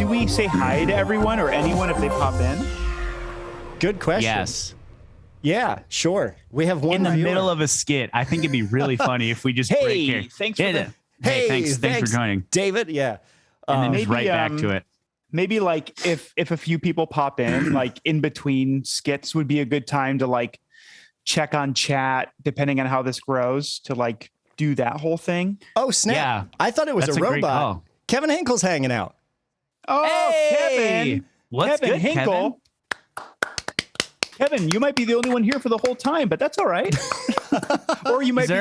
do we say hi to everyone or anyone if they pop in? Good question. Yes. Yeah, sure. We have one In the viewer. middle of a skit. I think it'd be really funny if we just Hey, break here. thanks for the- Hey, thanks for joining. David. Yeah. And then just maybe, right back to it. Maybe like if a few people pop in, like in between skits would be a good time to like check on chat, depending on how this grows, to like do that whole thing. Oh, snap. Yeah. I thought it was That's a a great robot. call. Kevin Hinkle's hanging out. Oh, Hey! Kevin. What's Kevin good, Hinkle. Kevin, you might be the only one here for the whole time, but that's all right. Or you might be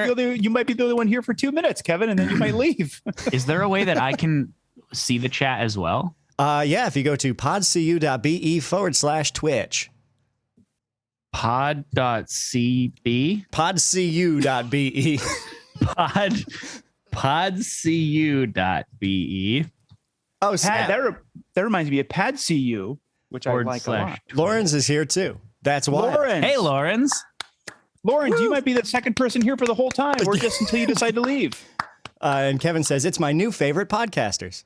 the only one here for 2 minutes, Kevin, and then you might leave. Is there a way that I can see the chat as well? Yeah, if you go to podcu.be/Twitch. Pod.cb? Podcu.be. Podcu.be. Oh, snap. That reminds me of Pad CU, which I like a lot. Lawrence is here too. That's why. Lawrence. Hey, Lawrence. Lawrence, you might be the second person here for the whole time, or just until you decide to leave. And Kevin says, it's my new favorite podcasters.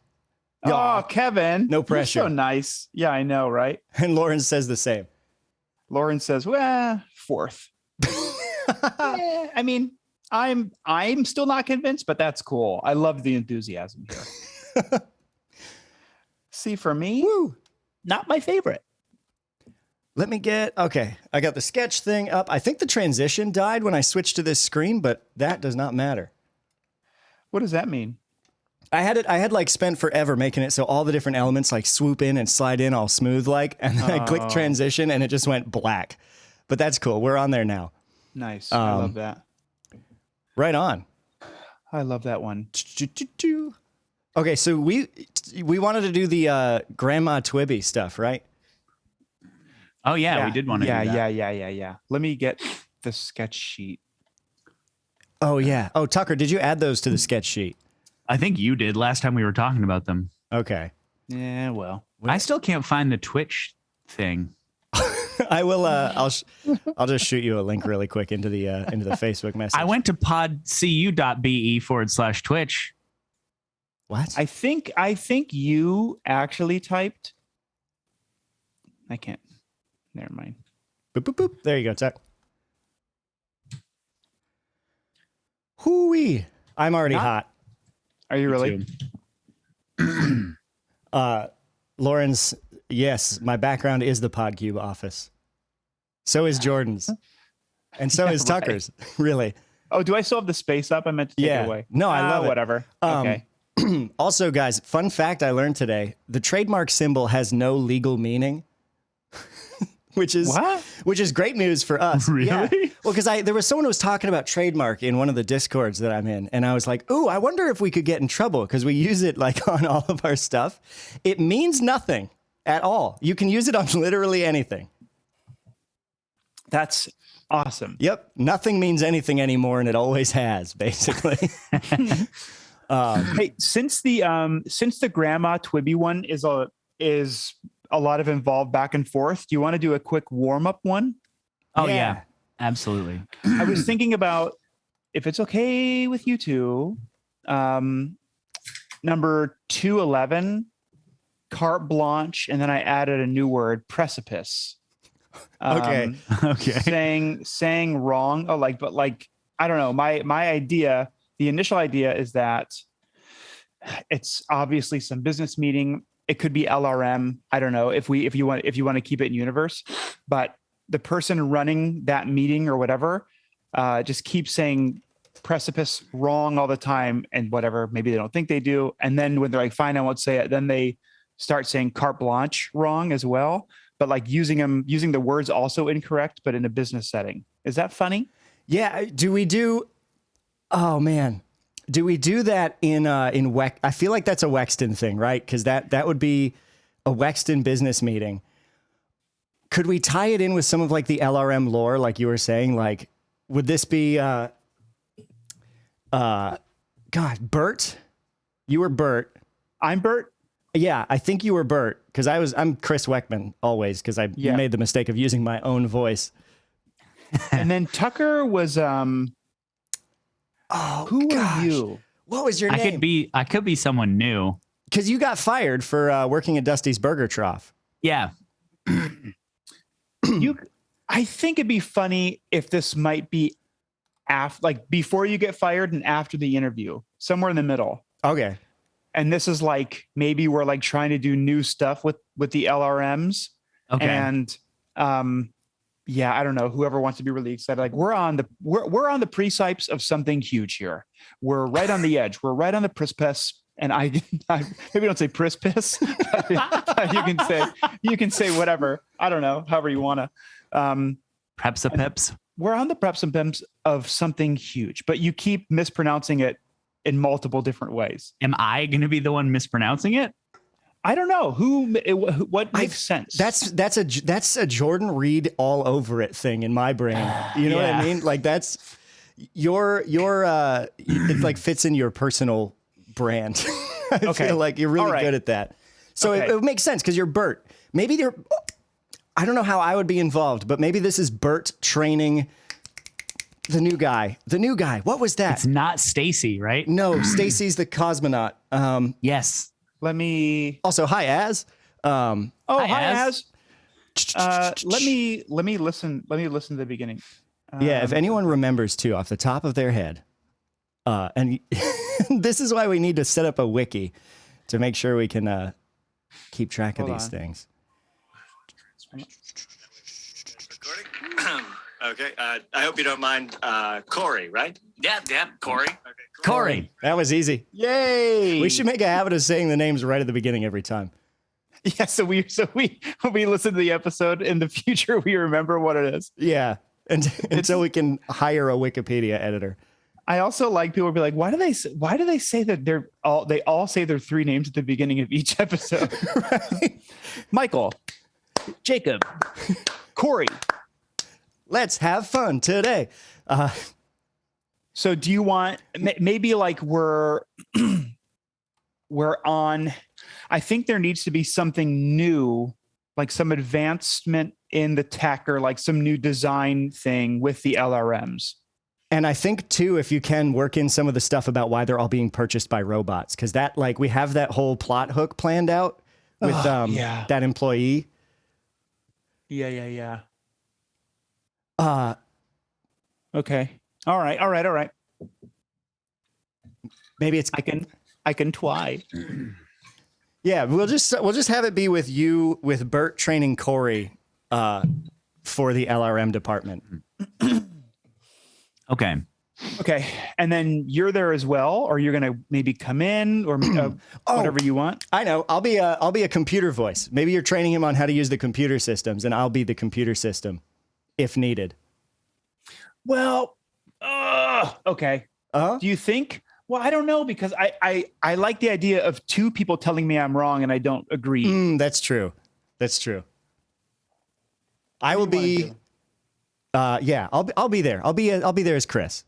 Oh, Kevin. No pressure. You're so nice. Yeah, I know, right? And Lawrence says the same. Lawrence says, well, fourth. Yeah, I mean, I'm still not convinced, but that's cool. I love the enthusiasm here. See, for me, not my favorite. Let me okay. I got the sketch thing up. I think the transition died when I switched to this screen, but that does not matter. What does that mean? I had like spent forever making it so all the different elements like swoop in and slide in all smooth like, and then I clicked transition and it just went black. But that's cool. We're on there now. Nice. I love that. Right on. I love that one. Okay, so we wanted to do the Grandma Twibby stuff, right? Oh, yeah, we did want to do that. Yeah. Let me get the sketch sheet. Oh, yeah. Oh, Tucker, did you add those to the sketch sheet? I think you did last time we were talking about them. Okay. Yeah, well. I still can't find the Twitch thing. I will. I'll just shoot you a link really quick into the Facebook message. I went to podcu.be/Twitch. What? I think you actually typed. I can't. Never mind. Boop, boop, boop. There you go, Tuck. Hooey. I'm already hot. Are you really? Lawrence, yes, my background is the PodCube office. So is Jordan's. And so is Tucker's. Really. Oh, do I still have the space up? I meant to take it away. No, I love it. Whatever. Okay. Also, guys, fun fact I learned today, the trademark symbol has no legal meaning. Which is great news for us. Really? Yeah. Well, because there was someone who was talking about trademark in one of the Discords that I'm in, and I was like, "Ooh, I wonder if we could get in trouble because we use it like on all of our stuff." It means nothing at all. You can use it on literally anything. That's awesome. Yep, nothing means anything anymore, and it always has, basically. Hey, since the Grandma Twibby one is a lot of involved back and forth, do you want to do a quick warm-up one? Oh, yeah, absolutely. I was thinking about, if it's okay with you two, number 211, Carte Blanche, and then I added a new word, Precipice. Okay. Saying wrong. Oh, but I don't know. My idea, the initial idea is that it's obviously some business meeting. It could be LRM. I don't know if you want to keep it in universe, but the person running that meeting or whatever just keeps saying Precipice wrong all the time and whatever. Maybe they don't think they do. And then when they're like, fine, I won't say it. Then they start saying Carte Blanche wrong as well. But like using the words also incorrect, but in a business setting. Is that funny? Yeah. Oh man. Do we do that in I feel like that's a Wexton thing, right? Because that would be a Wexton business meeting. Could we tie it in with some of like the LRM lore, like you were saying? Like, would this be Bert? You were Bert. I'm Bert. Yeah, I think you were Bert because I'm Chris Weckman always because I made the mistake of using my own voice. And then Tucker was who gosh. were you? What was your name? I could be someone new. because you got fired for working at Dusty's Burger Trough. Yeah. I think it'd be funny if this might be like before you get fired and after the interview, somewhere in the middle. Okay. And this is like, maybe we're like trying to do new stuff with the LRMs. Okay. And yeah, I don't know, whoever wants to be really excited, like we're on the precipice of something huge here. We're right on the edge. We're right on the precipice. And I maybe don't say precipice. you can say whatever. I don't know, however you want to. Precipice. We're on the precipice of something huge, but you keep mispronouncing it in multiple different ways. Am I going to be the one mispronouncing it? I don't know what makes sense. That's a Jordan Reed all over it thing in my brain. You know what I mean? Like that's your it like fits in your personal brand. I feel like you're really good at that. So it makes sense because you're Bert. Maybe I don't know how I would be involved, but maybe this is Bert training the new guy. What was that? It's not Stacy, right? No, Stacy's the cosmonaut. Yes. Let me also hi Az. hi Az. Let me listen to the beginning. Yeah, if anyone remembers too off the top of their head. And this is why we need to set up a wiki to make sure we can keep track of these things. Recording? Okay. I hope you don't mind. Corey, right? Yeah, Corey. Okay, Corey. That was easy. Yay! We should make a habit of saying the names right at the beginning every time. Yeah, so we when we listen to the episode in the future, we remember what it is. Yeah, until we can hire a Wikipedia editor. I also like people be like, why do they say that they all say their three names at the beginning of each episode? Right? Michael, Jacob, Corey. Let's have fun today. So do you want maybe like we're on, I think there needs to be something new, like some advancement in the tech or like some new design thing with the LRMs. And I think too, if you can work in some of the stuff about why they're all being purchased by robots, because that like we have that whole plot hook planned out with that employee. Yeah. Okay. All right. Maybe it's I can try. Yeah, we'll just have it be with you with Bert training Corey for the LRM department. Okay. And then you're there as well, or you're gonna maybe come in or whatever you want. I know. I'll be a computer voice. Maybe you're training him on how to use the computer systems, and I'll be the computer system if needed. Well, okay. Do you think? Well, I don't know, because I like the idea of two people telling me I'm wrong and I don't agree. That's true. I will be. I'll be there. I'll be there as Chris.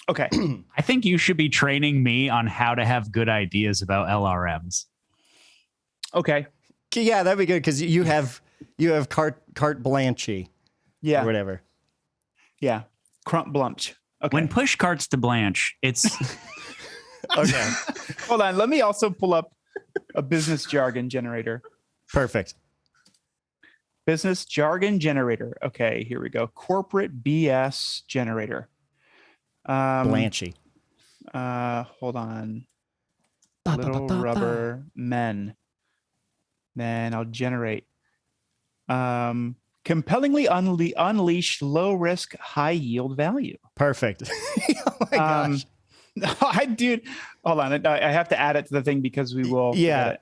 Okay. I think you should be training me on how to have good ideas about LRMs. Okay. Yeah, that'd be good because you have Carte Blanche. Yeah. Or whatever. Yeah. Crump Blanche. Okay. When push carts to Blanche, it's Okay. Hold on. Let me also pull up a business jargon generator. Perfect. Business jargon generator. Okay, here we go. Corporate BS generator. Blanche. Hold on. Little rubber men. Then I'll generate. Compellingly unleash low risk, high yield value. Perfect. Oh my gosh. Dude, hold on. I have to add it to the thing because we will. Yeah.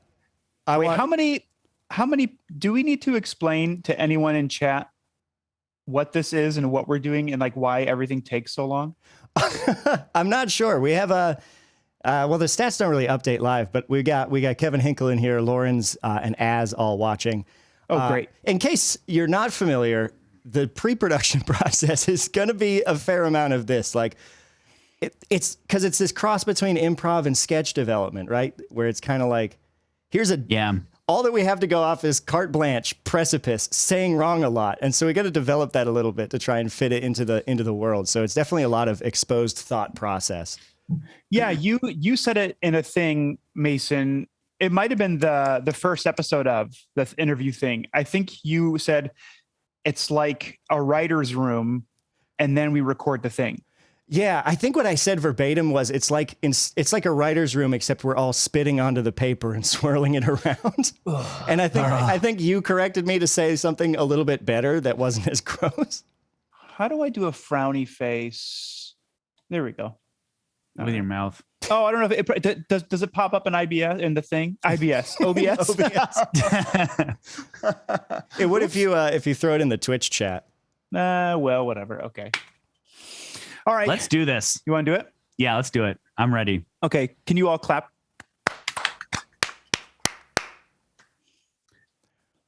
Wait, how many do we need to explain to anyone in chat what this is and what we're doing and like why everything takes so long? I'm not sure. We have the stats don't really update live, but we got Kevin Hinkle in here, Lawrence and Az all watching. Oh, great. In case you're not familiar, the pre-production process is going to be a fair amount of this. Like it's because it's this cross between improv and sketch development, right? Where it's kind of like, all that we have to go off is Carte Blanche, Precipice, saying wrong a lot. And so we got to develop that a little bit to try and fit it into the world. So it's definitely a lot of exposed thought process. Yeah, you said it in a thing, Mason. It might have been the first episode of the interview thing. I think you said it's like a writer's room, and then we record the thing. Yeah, I think what I said verbatim was it's like a writer's room, except we're all spitting onto the paper and swirling it around. And I think you corrected me to say something a little bit better that wasn't as gross. How do I do a frowny face? There we go. With your mouth. Oh, I don't know if it does it pop up in IBS in the thing? IBS, OBS. Hey, what if you throw it in the Twitch chat? Well, whatever. Okay. All right. Let's do this. You want to do it? Yeah, let's do it. I'm ready. Okay. Can you all clap?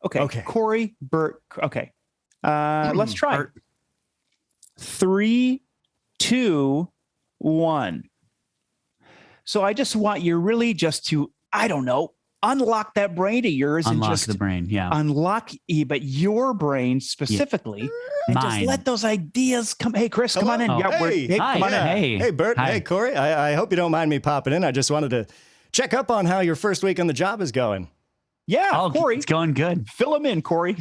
Okay. Corey, Bert. Okay. Let's try. Bert. 3, 2, 1. So I just want you really just to, I don't know, unlock that brain of yours Unlock and just the brain. Yeah. unlock, but your brain specifically, and just Mine. let those ideas come. Hey, Chris, come on in. Oh. Yeah, Hey. Hi. come on in. Hey. Hey, Bert. Hi. Hey, Corey. I hope you don't mind me popping in. I just wanted to check up on how your first week on the job is going. Yeah, Oh, Corey, it's going good. fill them in, Corey.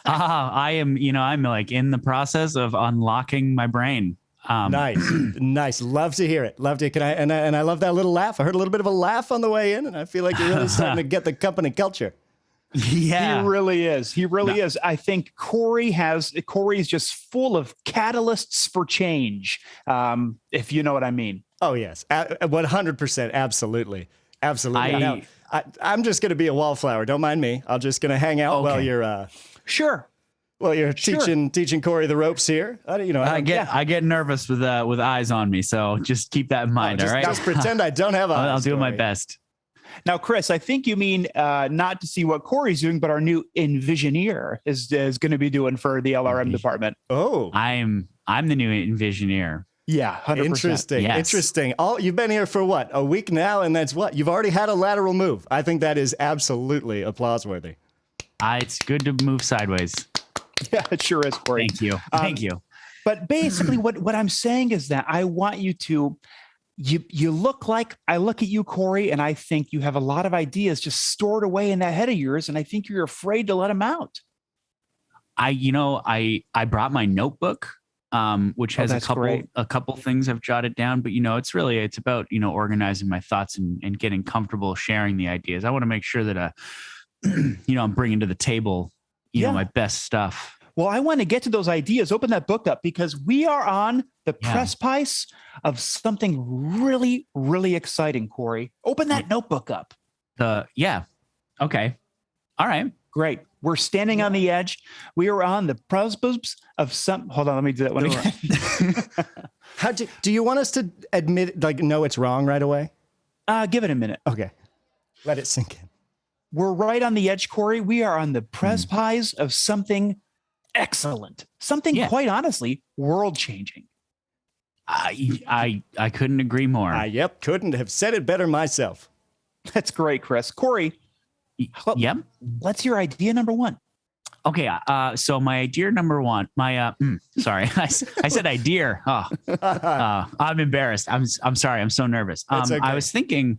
I am, I'm like in the process of unlocking my brain. Nice. Love to hear it. I love that little laugh. I heard a little bit of a laugh on the way in, and I feel like you're really starting to get the company culture. Yeah. He really is. He really is. I think Corey's just full of catalysts for change. If you know what I mean. Oh yes, 100%. Absolutely. I- Now, I'm just going to be a wallflower. Don't mind me. I'm just going to hang out while you're Sure. teaching Corey the ropes here. I get nervous with eyes on me, so just keep that in mind. just, all right. just pretend I don't have eyes. I'll do my Corey. best. Now, Chris, I think you mean not to see what Corey's doing, but our new Envisioneer is going to be doing for the LRM department. Oh, I'm the new Envisioneer. Yeah, 100%. interesting. Yes. Interesting. You've been here for what, a week now, and that's what you've already had a lateral move. I think that is absolutely applause-worthy. It's good to move sideways. Yeah, it sure is, Corey. Thank you. Thank you. But basically, what I'm saying is that I want you to, you look like, I look at you, Corey, and I think you have a lot of ideas just stored away in that head of yours, and I think you're afraid to let them out. I brought my notebook, which has that's great. a couple things I've jotted down, but it's about, organizing my thoughts and getting comfortable sharing the ideas. I want to make sure that, I'm bringing to the table, my best stuff. Well, I want to get to those ideas. Open that book up because we are on the precipice of something really, really exciting, Corey. Open that notebook up. Okay. All right. Great. We're standing on the edge. We are on the precipice of some. Hold on, let me do that one again. Do you want us to know it's wrong right away? Give it a minute. Okay. Let it sink in. We're right on the edge, Corey. We are on the precipice of something excellent. Something, quite honestly, world-changing. I couldn't agree more. Yep. Couldn't have said it better myself. That's great, Chris. Corey, Yep. let's hear idea number one. Okay. So my idea number one, sorry, I said idea. I'm embarrassed. I'm sorry. I'm so nervous. Okay. I was thinking,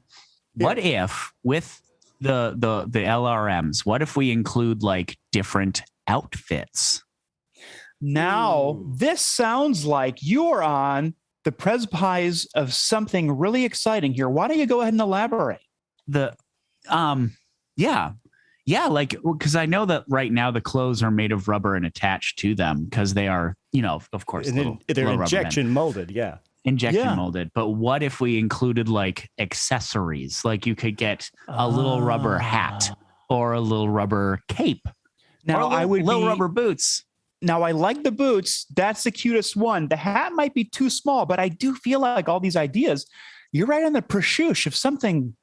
what if with the LRMs, what if we include like different outfits? Now, this sounds like you're on the precipice of something really exciting here. Why don't you go ahead and elaborate? Because I know that right now the clothes are made of rubber and attached to them because they are, of course, They're injection molded. Yeah. Injection molded. But what if we included like accessories? Like you could get a little rubber hat or a little rubber cape. Now, or little rubber boots. Now, I like the boots. That's the cutest one. The hat might be too small, but I do feel like all these ideas, you're right on the Precipice of something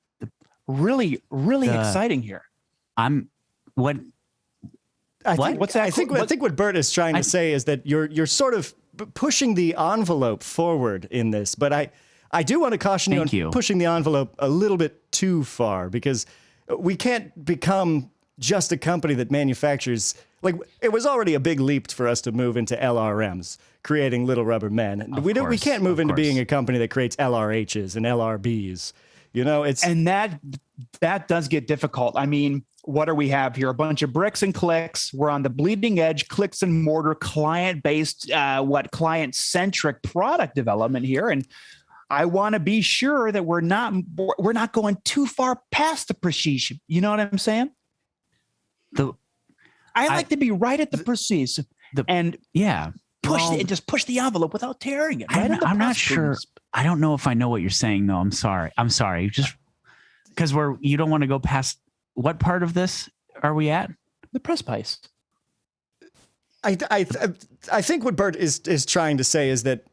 really, really exciting here. I think what Bert is trying to say is that you're sort of pushing the envelope forward in this, but I do want to caution you on pushing the envelope a little bit too far because we can't become just a company that manufactures. Like it was already a big leap for us to move into LRMs, creating little rubber men. We can't move into being a company that creates LRHs and LRBs. You know, it's and that does get difficult. I mean, what do we have here? A bunch of bricks and clicks. We're on the bleeding edge, clicks and mortar, client-based, client-centric product development here. And I want to be sure that we're not going too far past the Precipice. You know what I'm saying? I like to be right at the Precipice and just push the envelope without tearing it. I'm not sure. I don't know if I know what you're saying, though. I'm sorry. Just because you don't want to go past. What part of this are we at? The Precipice. I think what Bert is trying to say is that,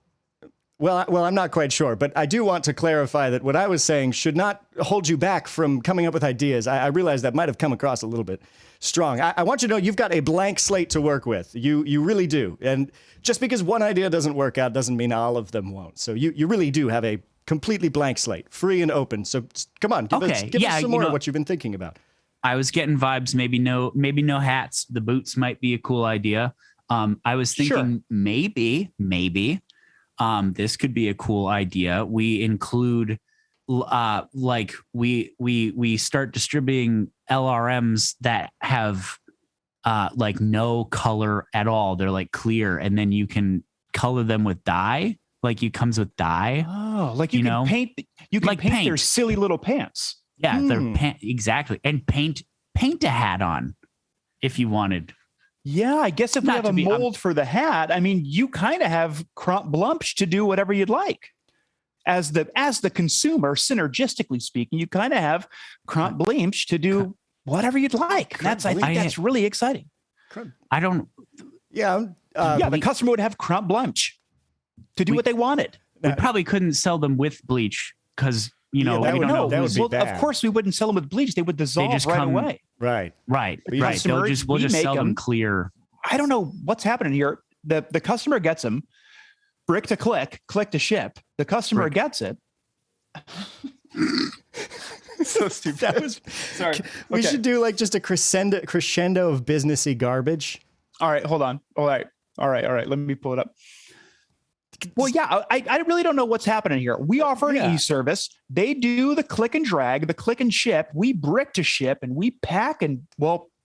well, I'm not quite sure, but I do want to clarify that what I was saying should not hold you back from coming up with ideas. I realize that might have come across a little bit strong. I want you to know you've got a blank slate to work with. You really do. And just because one idea doesn't work out doesn't mean all of them won't. So you really do have a completely blank slate, free and open. So come on, give us some more of what you've been thinking about. I was getting vibes. Maybe no hats. The boots might be a cool idea. I was thinking maybe this could be a cool idea. We include we start distributing LRMs that have no color at all. They're like clear, and then you can color them with dye. Like it comes with dye. Oh, like you can paint. You can paint their silly little pants. Yeah, they're exactly, and paint a hat on if you wanted. Yeah, I guess if we have a mold for the hat, I mean, you kind of have Blanche to do whatever you'd like. As the consumer, synergistically speaking, you kind of have Blanche to do whatever you'd like. I think that's really exciting. I don't. Yeah, the customer would have Blanche to do what they wanted. We probably couldn't sell them with bleach because. That would be bad. Of course, we wouldn't sell them with bleach. They would dissolve away. Right. We'll just sell them clear. I don't know what's happening here. The customer gets them, brick to click to ship. The customer gets it. So stupid. That was sorry. We should do like just a crescendo of businessy garbage. All right, hold on. All right. Let me pull it up. Well, yeah, I really don't know what's happening here. We offer an e-service. They do the click and drag, the click and ship. We brick to ship, and we pack, and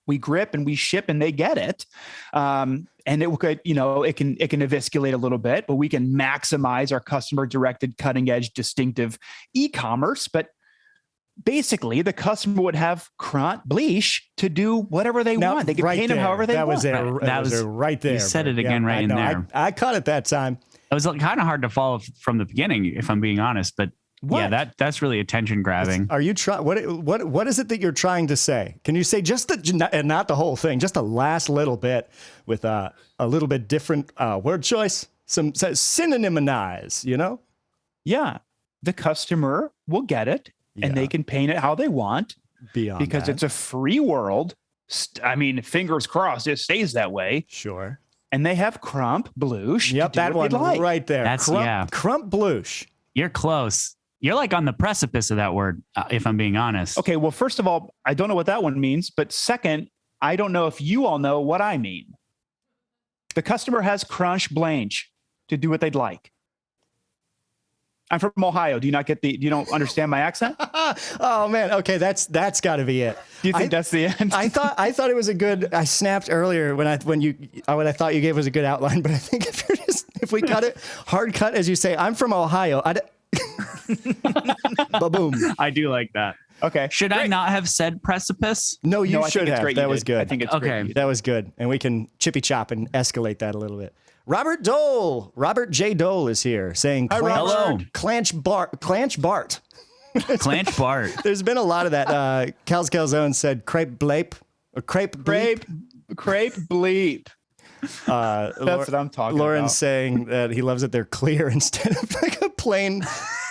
we grip and we ship, and they get it. And it could, it can evisculate a little bit, but we can maximize our customer directed, cutting edge, distinctive e-commerce. But basically, the customer would have Blanche to do whatever they want. They can paint them however they want. That was right there. You said it again in there. I caught it that time. It was kind of hard to follow from the beginning, if I'm being honest. But that's really attention grabbing. Are you trying? What is it that you're trying to say? Can you say just and not the whole thing, just the last little bit with a little bit different word choice, some synonymize, Yeah, the customer will get it, and they can paint it how they want. Because it's a free world. I mean, fingers crossed, it stays that way. Sure. And they have Blanche. Yep, that one right there. That's Blanche. You're close. You're like on the precipice of that word, if I'm being honest. Okay, well, first of all, I don't know what that one means. But second, I don't know if you all know what I mean. The customer has Blanche to do what they'd like. I'm from Ohio. Do you don't understand my accent? Oh man. Okay. That's gotta be it. Do you think that's the end? I thought it was a good, I snapped earlier when I thought you gave was a good outline, but I think if we cut it hard cut, as you say, I'm from Ohio. Ba-boom. I do like that. Okay. Should I not have said precipice? No, you should have. That was good. I think it's great. That was good. And we can chippy chop and escalate that a little bit. Robert J. Dole is here saying, hello. Clanch Bart. Clanch Bart. There's been a lot of that. Calzone said crepe bleep. Or crepe bleep. Crepe bleep. That's what I'm talking about. Lauren's saying that he loves that they're clear instead of like a plain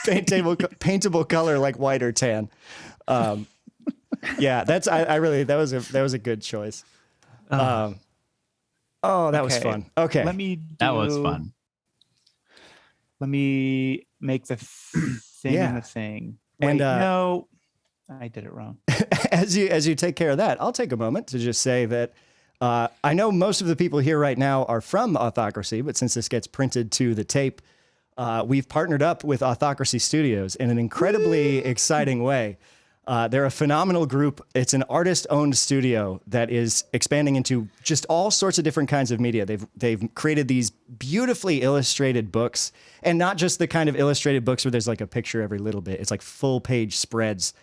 paintable color like white or tan. Yeah, that was a good choice. That was fun. Okay. That was fun. Let me make the thing and the thing. Wait, no, I did it wrong. As you take care of that, I'll take a moment to just say that I know most of the people here right now are from Authocracy, but since this gets printed to the tape, we've partnered up with Authocracy Studios in an incredibly exciting way. They're a phenomenal group. It's an artist-owned studio that is expanding into just all sorts of different kinds of media. They've created these beautifully illustrated books, and not just the kind of illustrated books where there's like a picture every little bit. It's like full-page spreads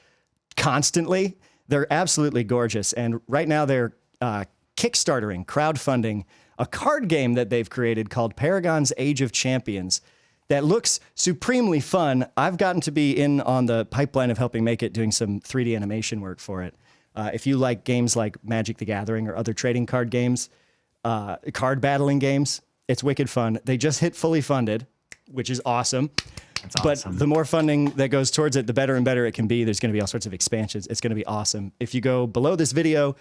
constantly. They're absolutely gorgeous. And right now they're kickstartering, crowdfunding a card game that they've created called Paragon's Age of Champions. That looks supremely fun. I've gotten to be in on the pipeline of helping make it, doing some 3D animation work for it. If you like games like Magic the Gathering or other trading card games, card battling games, it's wicked fun. They just hit fully funded, which is awesome. That's awesome. But the more funding that goes towards it, the better and better it can be. There's going to be all sorts of expansions. It's going to be awesome. If you go below this video,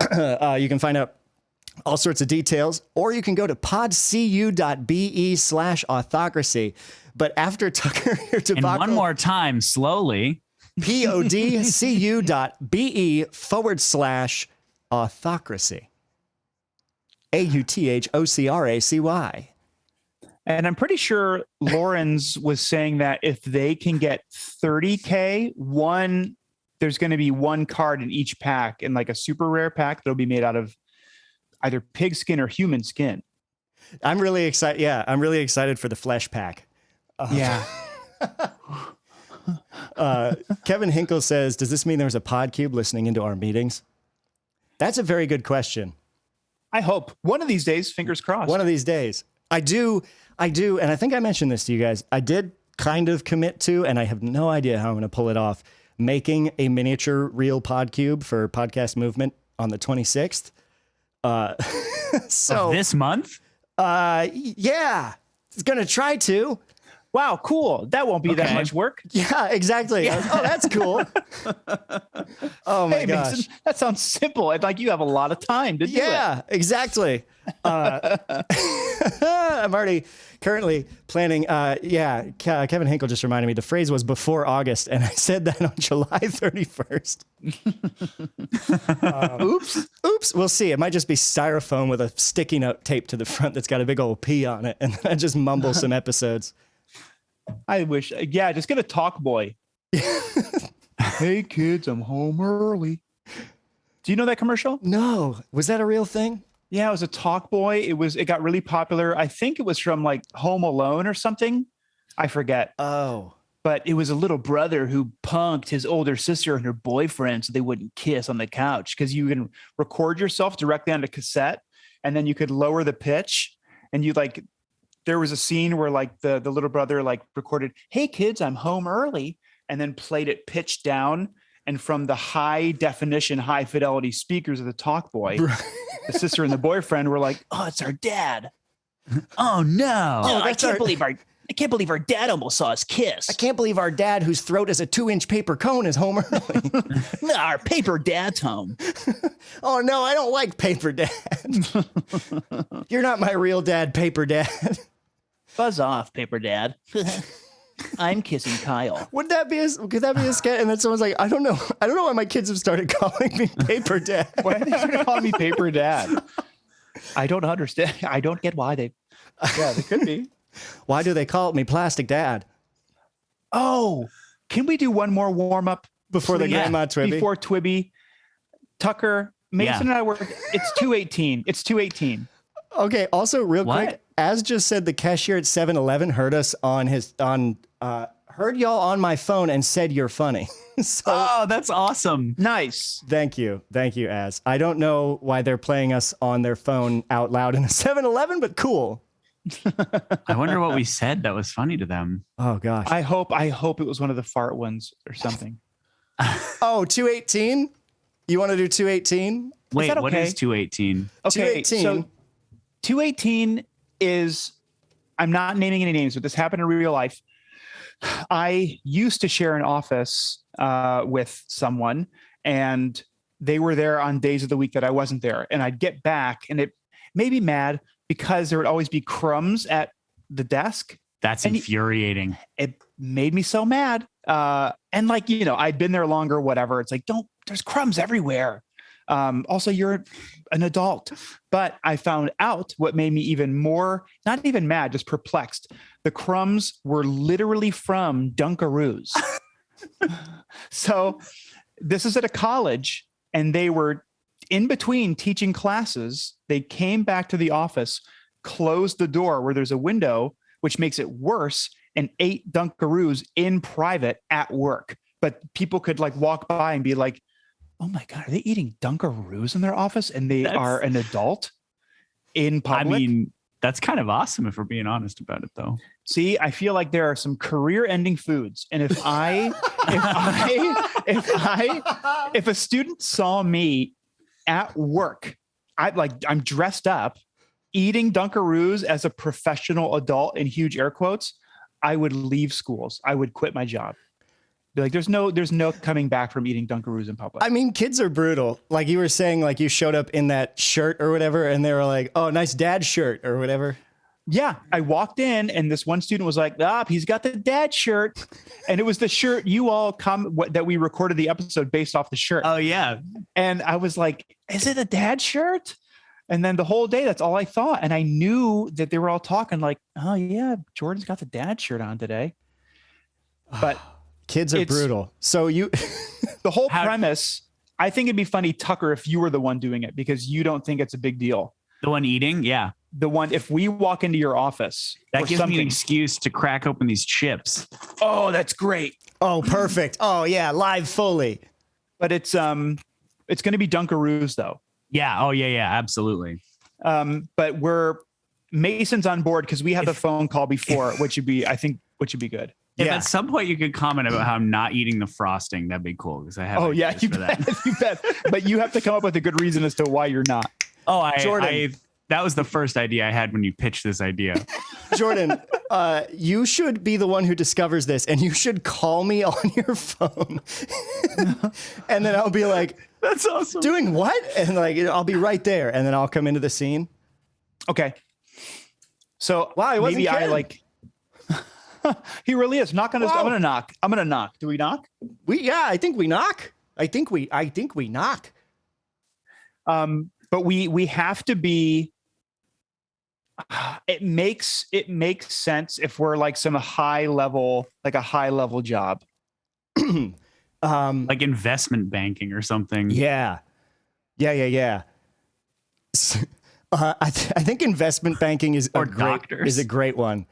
you can find out all sorts of details, or you can go to podcu.be/authocracy. But after Tucker here to And one more time, slowly. podcu.be/authocracy. AUTHOCRACY. And I'm pretty sure Lauren's was saying that if they can get 30K, there's going to be one card in each pack, and like a super rare pack that'll be made out of either pig skin or human skin. I'm really excited. Yeah, I'm really excited for the flesh pack. Yeah. Kevin Hinkle says, does this mean there's a PodCube listening into our meetings? That's a very good question. I hope one of these days, fingers crossed. One of these days. I do. And I think I mentioned this to you guys. I did kind of commit to, and I have no idea how I'm going to pull it off, making a miniature real PodCube for Podcast Movement on the 26th. So Of this month? Yeah, it's going to try to. Wow, cool. That won't be that much work. Yeah, exactly. Yeah. Oh, that's cool. Oh my gosh. Mason, that sounds simple. It's like you have a lot of time to do it. Yeah, exactly. I'm already currently planning. Kevin Hinkle just reminded me the phrase was before August, and I said that on July 31st. Oops. We'll see. It might just be styrofoam with a sticky note taped to the front that's got a big old P on it, and then I just mumble some episodes. I wish. Yeah, just get a talk boy. Hey kids, I'm home early. Do you know that commercial? No. Was that a real thing? Yeah, it was a talk boy. It got really popular. I think it was from like Home Alone or something. I forget. Oh. But it was a little brother who punked his older sister and her boyfriend so they wouldn't kiss on the couch, because you can record yourself directly onto cassette, and then you could lower the pitch, and there was a scene where like the little brother like recorded, "Hey kids, I'm home early," and then played it pitched down. And from the high definition, high fidelity speakers of the talk boy, the sister and the boyfriend were like, "Oh, it's our dad. Oh no. Oh, I can't believe our dad almost saw us kiss. I can't believe our dad, whose throat is a 2-inch paper cone, is home early." Our paper dad's home. Oh no, I don't like paper dad. You're not my real dad, paper dad. Buzz off, paper dad. I'm kissing Kyle. Could that be a sketch? And then someone's like, I don't know why my kids have started calling me paper dad. Why are they started calling me paper dad? I don't understand. I don't get why they. Yeah, they could be. Why do they call me plastic dad? Oh, can we do one more warm up before the grandma Twibby? Before Twibby, Tucker, Mason and I were. It's 2:18. It's 2:18. Okay. Also, real quick, Az just said the cashier at 7-Eleven heard y'all on my phone and said you're funny. Oh, that's awesome. Nice. Thank you, Az. I don't know why they're playing us on their phone out loud in a 7-Eleven, but cool. I wonder what we said that was funny to them. Oh gosh. I hope it was one of the fart ones or something. Oh, 218? You want to do 218? Wait, that what okay? is 218? Okay, 218. so 218 is, I'm not naming any names, but this happened in real life. I used to share an office with someone, and they were there on days of the week that I wasn't there. And I'd get back, and it made me mad because there would always be crumbs at the desk. That's infuriating. It made me so mad. And I'd been there longer, whatever. It's like, there's crumbs everywhere. Also, you're an adult. But I found out what made me even more, not even mad, just perplexed. The crumbs were literally from Dunkaroos. So this is at a college, and they were in between teaching classes. They came back to the office, closed the door where there's a window, which makes it worse, and ate Dunkaroos in private at work. But people could like walk by and be like, oh my God, are they eating Dunkaroos in their office? And they are an adult in public? I mean, that's kind of awesome if we're being honest about it, though. See, I feel like there are some career-ending foods. And if a student saw me at work, I'm dressed up, eating Dunkaroos as a professional adult in huge air quotes, I would leave schools. I would quit my job. Be like, there's no coming back from eating Dunkaroos in public. I mean, kids are brutal. Like you were saying, like you showed up in that shirt or whatever, and they were like, oh, nice dad shirt or whatever. Yeah. I walked in and this one student was like, he's got the dad shirt. And it was the shirt you all that we recorded the episode based off the shirt. Oh, yeah. And I was like, is it a dad shirt? And then the whole day, that's all I thought. And I knew that they were all talking like, oh, yeah, Jordan's got the dad shirt on today. But kids are brutal. So the whole premise, I think it'd be funny, Tucker, if you were the one doing it, because you don't think it's a big deal. The one eating? Yeah. The one, if we walk into your office, that gives me an excuse to crack open these chips. Oh, that's great. Oh, perfect. Oh, yeah. Live fully. But it's going to be Dunkaroos, though. Yeah. Oh, yeah. Absolutely. But Mason's on board because we had the phone call before, which would be good. If at some point you could comment about how I'm not eating the frosting, that'd be cool. Because I have. Oh yeah, you bet. You bet. But you have to come up with a good reason as to why you're not. Oh, Jordan. That was the first idea I had when you pitched this idea. Jordan, you should be the one who discovers this, and you should call me on your phone, and then I'll be like, "That's awesome." Doing what? And like, I'll be right there, and then I'll come into the scene. Okay. So wow, maybe I like. He really is. Knock on his. I'm gonna knock. Do we knock? I think we knock. I think we knock. But we have to be. It makes sense if we're like a high level job, like investment banking or something. Yeah. I think investment banking is a great one.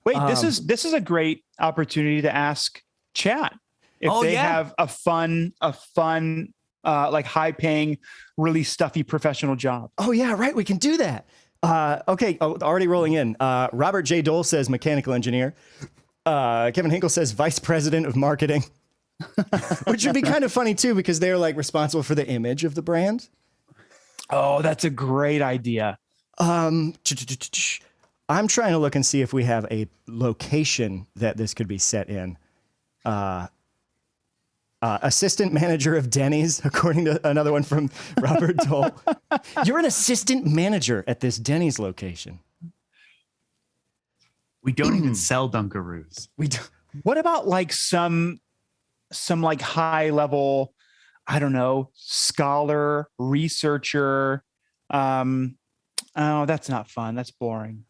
Wait, this is a great opportunity to ask chat if they have a fun, like high paying, really stuffy professional job. Oh yeah, right. We can do that. Okay. Oh, already rolling in. Robert J. Dole says mechanical engineer. Kevin Hinkle says vice president of marketing, which would be kind of funny too, because they're like responsible for the image of the brand. Oh, that's a great idea. I'm trying to look and see if we have a location that this could be set in. Assistant manager of Denny's, according to another one from Robert Dole. You're an assistant manager at this Denny's location. We don't even sell Dunkaroos. We don't. What about like some like high level, I don't know, scholar, researcher? Oh, that's not fun. That's boring.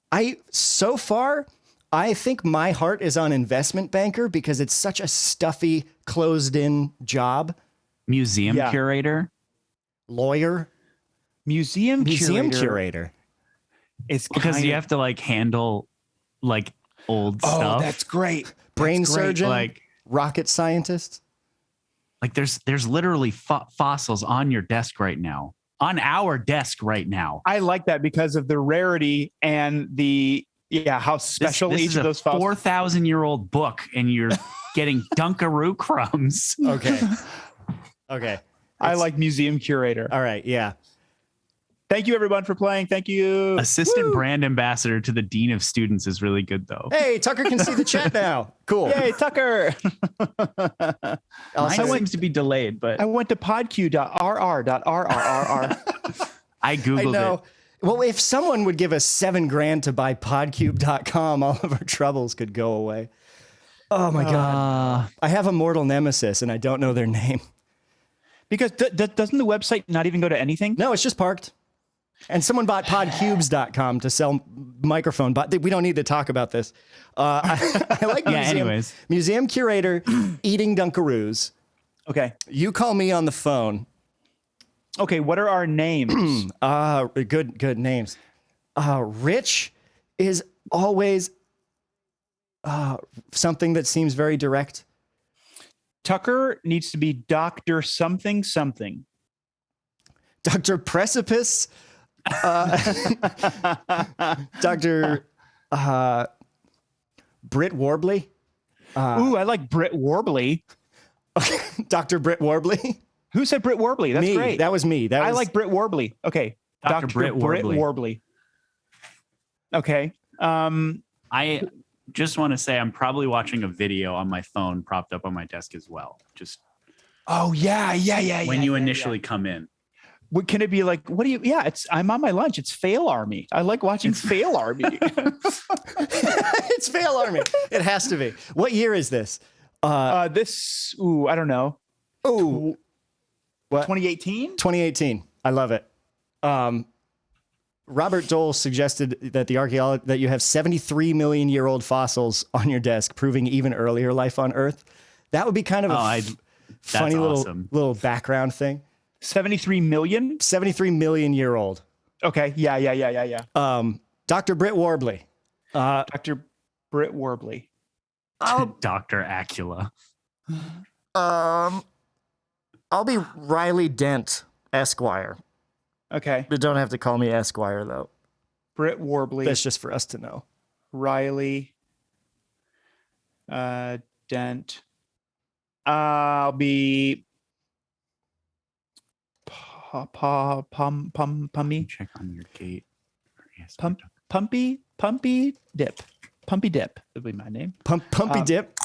So far, I think my heart is on investment banker because it's such a stuffy, closed-in job. Museum curator, lawyer, museum curator. It's because you have to like handle like old stuff. Oh, that's great. Brain surgeon, like rocket scientist. Like there's literally fossils on your desk right now. On our desk right now. I like that because of the rarity and the how special this each of those fossils. 4,000-year-old book, and you're getting Dunkaroo crumbs. Okay. I like museum curator. All right, yeah. Thank you, everyone, for playing. Thank you. Assistant brand ambassador to the dean of students is really good, though. Hey, Tucker can see the chat now. Cool. Yay, Tucker. Mine seems to be delayed, but I went to podq.rr.rrrr. I Googled it. Well, if someone would give us $7,000 to buy PodCube.com, all of our troubles could go away. Oh my God. I have a mortal nemesis and I don't know their name. Because doesn't the website not even go to anything? No, it's just parked. And someone bought podcubes.com to sell microphone, but we don't need to talk about this. I like museum curator eating Dunkaroos. Okay. You call me on the phone. Okay, what are our names? Good names. Rich is always something that seems very direct. Tucker needs to be Dr. something something. Dr. Precipice. Dr. Britt Warbley. Ooh, I like Britt Warbley. Dr. Britt Warbley. Who said Britt Warbley? That's me. great. That was me. I like Britt Warbley. Okay. Dr. Britt Warbley. Okay. I just want to say I'm probably watching a video on my phone propped up on my desk as well. Just when you initially come in. What can it be like? What do you? Yeah, I'm on my lunch. It's Fail Army. I like watching Fail Army. It's Fail Army. It has to be. What year is this? I don't know. Ooh, what? 2018. 2018. I love it. Robert Dole suggested that that you have 73 million year old fossils on your desk, proving even earlier life on Earth. That would be kind of a funny little background thing. 73 million? 73 million year old. Okay. Yeah. Dr. Britt Warbley. Dr. Britt Warbley. Dr. Acula. I'll be Riley Dent, Esquire. Okay. But don't have to call me Esquire, though. Britt Warbley. That's just for us to know. Riley Dent. I'll be Pummy. Check on your gate. Yes, Pumpy Dip. Pumpy Dip would be my name. Pumpy Dip?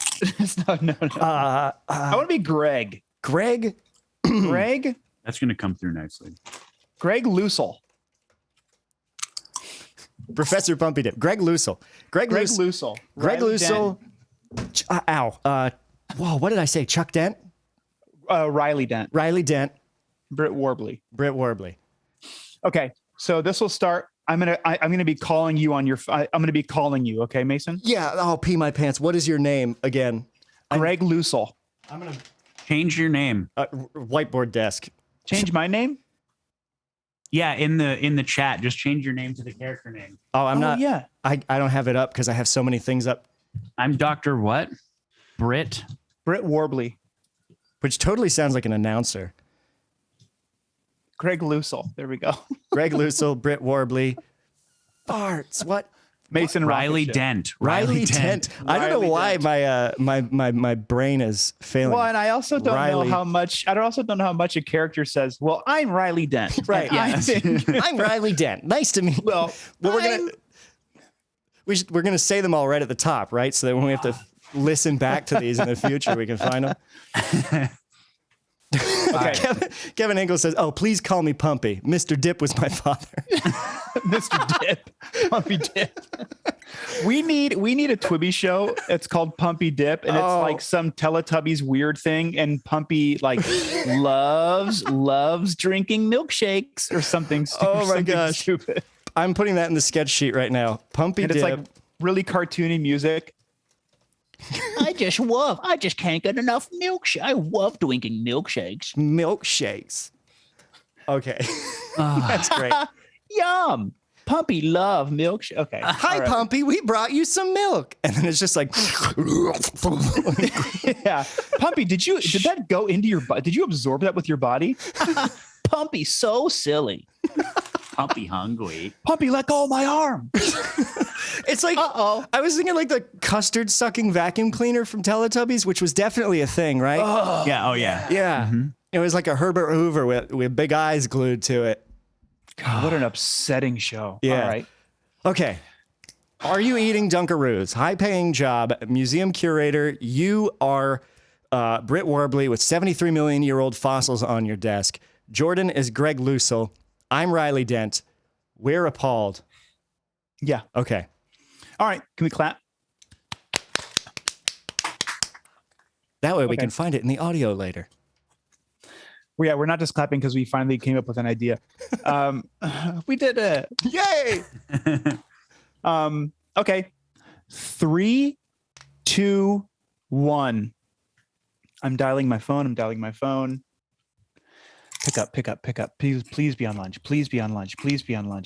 No. I want to be Greg. Greg? Greg? That's going to come through nicely. Greg Lucel. Professor Pumpy Dip. Greg Lucel. Greg Lucel. Greg Lucel. Whoa, what did I say? Chuck Dent? Riley Dent. Riley Dent. Britt Warbley. Britt Warbley. Okay, so this will start. I'm gonna be calling you on your. I'm gonna be calling you. Okay, Mason. Yeah. I'll pee my pants. What is your name again? Greg Lucel. I'm gonna change your name. Whiteboard desk. Change my name. Yeah, in the chat, just change your name to the character name. Oh, I'm not. Yeah. I don't have it up because I have so many things up. I'm Dr. What? Britt Warbley. Which totally sounds like an announcer. Greg Lucel. There we go. Greg Lucel, Britt Warbley. Farts. What? Mason Riley Dent. Riley Dent. I don't know why my brain is failing. Well, and I also don't know how much. I also don't know how much a character says. Well, I'm Riley Dent. Right. Yeah. I'm Riley Dent. Nice to meet you. Well, we're gonna say them all right at the top, right? So that when we have to listen back to these in the future, we can find them. Okay. Kevin Engel says, "Oh, please call me Pumpy. Mr. Dip was my father." Mr. Dip, Pumpy Dip. We need a Twibby show. It's called Pumpy Dip, and it's like some Teletubbies weird thing. And Pumpy like loves drinking milkshakes or something. Oh my something gosh! Stupid. I'm putting that in the sketch sheet right now. Pumpy and Dip. It's like really cartoony music. I just can't get enough milkshake. I love drinking milkshakes. Milkshakes. Okay. That's great. Yum. Pumpy love milkshake. Okay. Hi, right. Pumpy. We brought you some milk. And then it's just like. Yeah. Pumpy, did that go into your body? Did you absorb that with your body? Pumpy, so silly. Pumpy hungry. Pumpy, let go of my arm. It's like, I was thinking like the custard sucking vacuum cleaner from Teletubbies, which was definitely a thing, right? Yeah. Oh, yeah. Yeah. Mm-hmm. It was like a Herbert Hoover with big eyes glued to it. God, what an upsetting show. Yeah. All right. Okay. Are you eating Dunkaroos? High-paying job, museum curator. You are Britt Warbley with 73 million year old fossils on your desk. Jordan is Greg Lucel. I'm Riley Dent. We're appalled. Yeah. Okay. All right. Can we clap? That way we can find it in the audio later. We're not just clapping because we finally came up with an idea. We did it. Yay! Okay. 3, 2, 1. I'm dialing my phone. Pick up. Please be on lunch. Please be on lunch.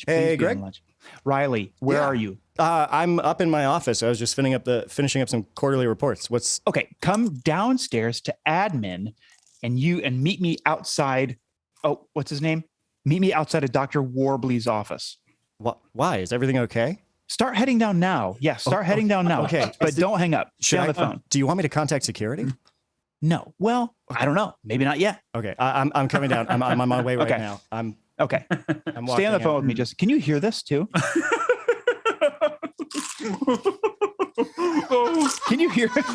Hey, Greg. On lunch. Riley, where are you? I'm up in my office. I was just finishing up some quarterly reports. Okay, come downstairs to admin and meet me outside. Oh, what's his name? Meet me outside of Dr. Warbley's office. Why? Is everything okay? Start heading down now. Yeah, heading down now. Okay. But don't hang up. Stay on the phone. Do you want me to contact security? No. Well, I don't know. Maybe not yet. Okay. I'm coming down. I'm on my way right Okay. now. I'm Okay. Stay on the phone with me. Can you hear this too? Can you hear it?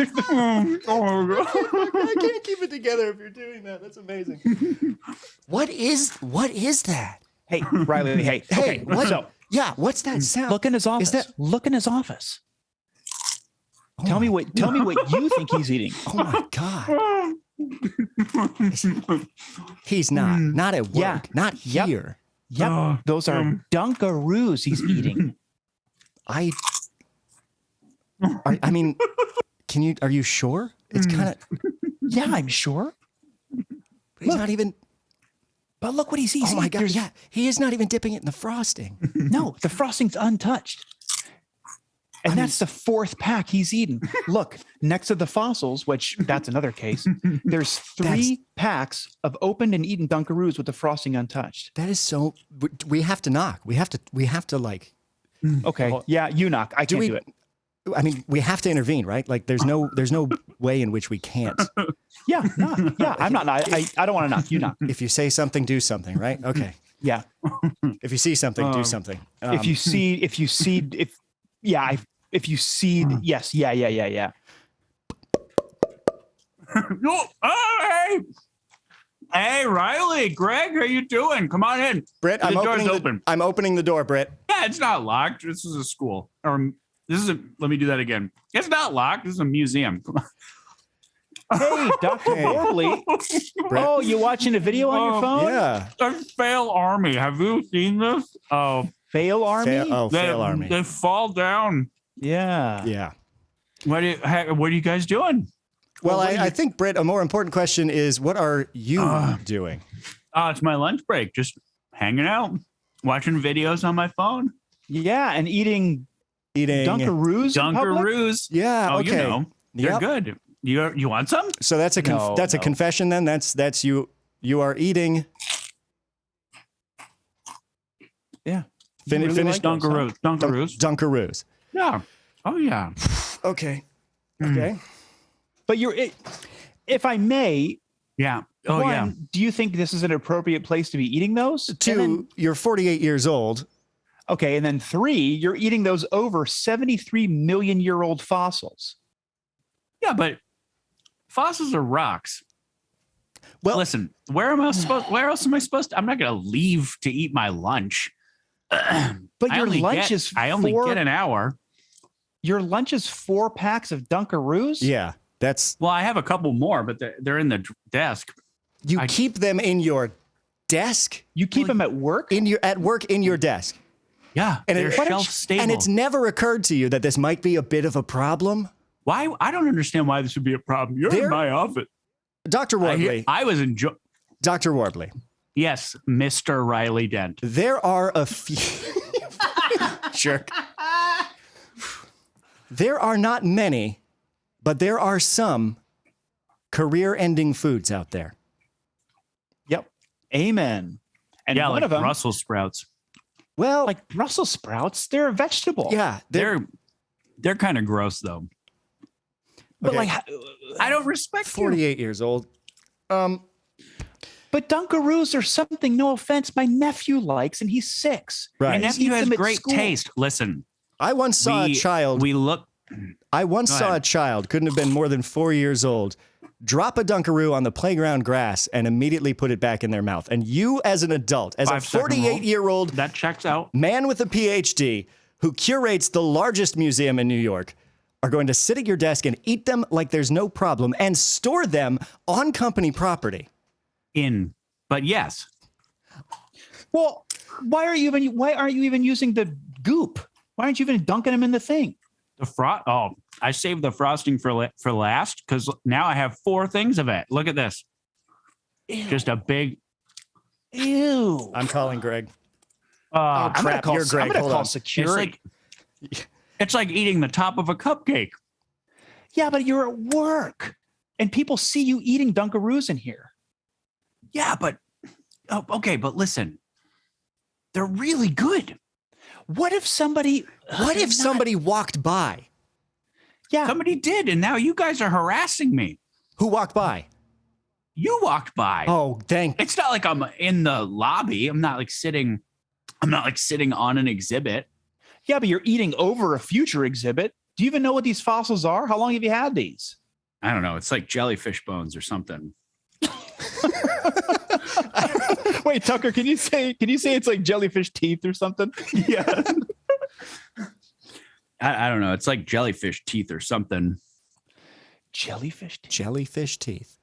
I can't keep it together if you're doing that. That's amazing. What is that? Hey, Riley. Hey. Okay. What? So, What's that sound? look in his office. Look in his office. Tell me what you think he's eating. Oh my God. He's not at work. Yeah. Not here. Yep. Those are Dunkaroos he's eating. I mean, are you sure? It's kind of. Yeah, I'm sure. He's not even. But look what he's eating. Oh my God. Yeah. He is not even dipping it in the frosting. No, the frosting's untouched. And that's the 4th pack he's eaten. Look, next to the fossils, which that's another case, there's 3 packs of opened and eaten Dunkaroos with the frosting untouched. That is so. We have to knock. We have to like. Okay. Yeah, you knock. I can't do it. I mean, we have to intervene, right? Like, there's no way in which we can't. Yeah, knock. Yeah, I'm not. I don't want to knock. You knock. If you say something, do something, right? Okay. Yeah. If you see something, do something. If you see, yes. Yeah. Oh, hey, Riley, Greg, how you doing? Come on in. Britt, I'm opening the door, Britt. Yeah, it's not locked. This is a school. Let me do that again. It's not locked. This is a museum. Come on. Hey, Dr. Warbley. Oh, you watching a video on your phone? Yeah. Fail Army. Have you seen this? Oh, Fail Army? Fail Army. They fall down. Yeah. Yeah. What are you guys doing? Well, I think, Britt, a more important question is, what are you doing? It's my lunch break. Just hanging out, watching videos on my phone. Yeah, and eating Dunkaroos. Dunkaroos. Yeah. Oh, okay. you know, they're good. You want some? So that's a confession then. That's you. You are eating. Yeah. Finished Dunkaroos. Dunkaroos. Yeah. Oh yeah. Okay. Okay. But if I may. Yeah. Oh one, yeah. Do you think this is an appropriate place to be eating those? 2, you're 48 years old. Okay, and then 3, you're eating those over 73 million year old fossils. Yeah, but fossils are rocks. Well, listen, where else am I supposed to? I'm not going to leave to eat my lunch. But your lunch is I only get an hour. Your lunch is 4 packs of Dunkaroos? Yeah, well, I have a couple more, but they're in the desk. You keep them in your desk? You keep them at work? At work in your desk. Yeah, and they're shelf stable. And it's never occurred to you that this might be a bit of a problem? Why? I don't understand why this would be a problem. You're in my office. Dr. Warbley. I was enjoying. Dr. Warbley. Yes, Mr. Riley Dent. There are a few. Jerk. There are not many, but there are some career-ending foods out there. Yep. Amen. And one of them, Brussels sprouts. Well, like Brussels sprouts, they're a vegetable. Yeah, they're kind of gross though. But okay. I don't respect 48 years old. But Dunkaroos are something, no offense, my nephew likes, and he's 6. Right. My nephew has great taste. Listen, I once saw a child. I once saw a child, couldn't have been more than 4 years old, drop a Dunkaroo on the playground grass and immediately put it back in their mouth. And you, as an adult, as a 48-year-old that checks out man with a PhD who curates the largest museum in New York, are going to sit at your desk and eat them like there's no problem and store them on company property. in But yes. Well, why aren't you even using the goop? Why aren't you even dunking them in the thing? I saved the frosting for last because now I have 4 things of it. Look at this. Ew. Just a big. Ew. I'm calling Greg. I'm crap, gonna you're Greg. I'm gonna Hold call on. security. It's like eating the top of a cupcake. Yeah, but you're at work and people see you eating Dunkaroos in here. Yeah, but okay, but listen, they're really good. What if somebody walked by? Yeah. Somebody did, and now you guys are harassing me. Who walked by? You walked by. Oh, thank. It's not like I'm in the lobby. I'm not like sitting on an exhibit. Yeah, but you're eating over a future exhibit. Do you even know what these fossils are? How long have you had these? I don't know. It's like jellyfish bones or something. Wait, Tucker, can you say it's like jellyfish teeth or something? Yeah. I don't know. It's like jellyfish teeth or something. Jellyfish teeth. Jellyfish teeth.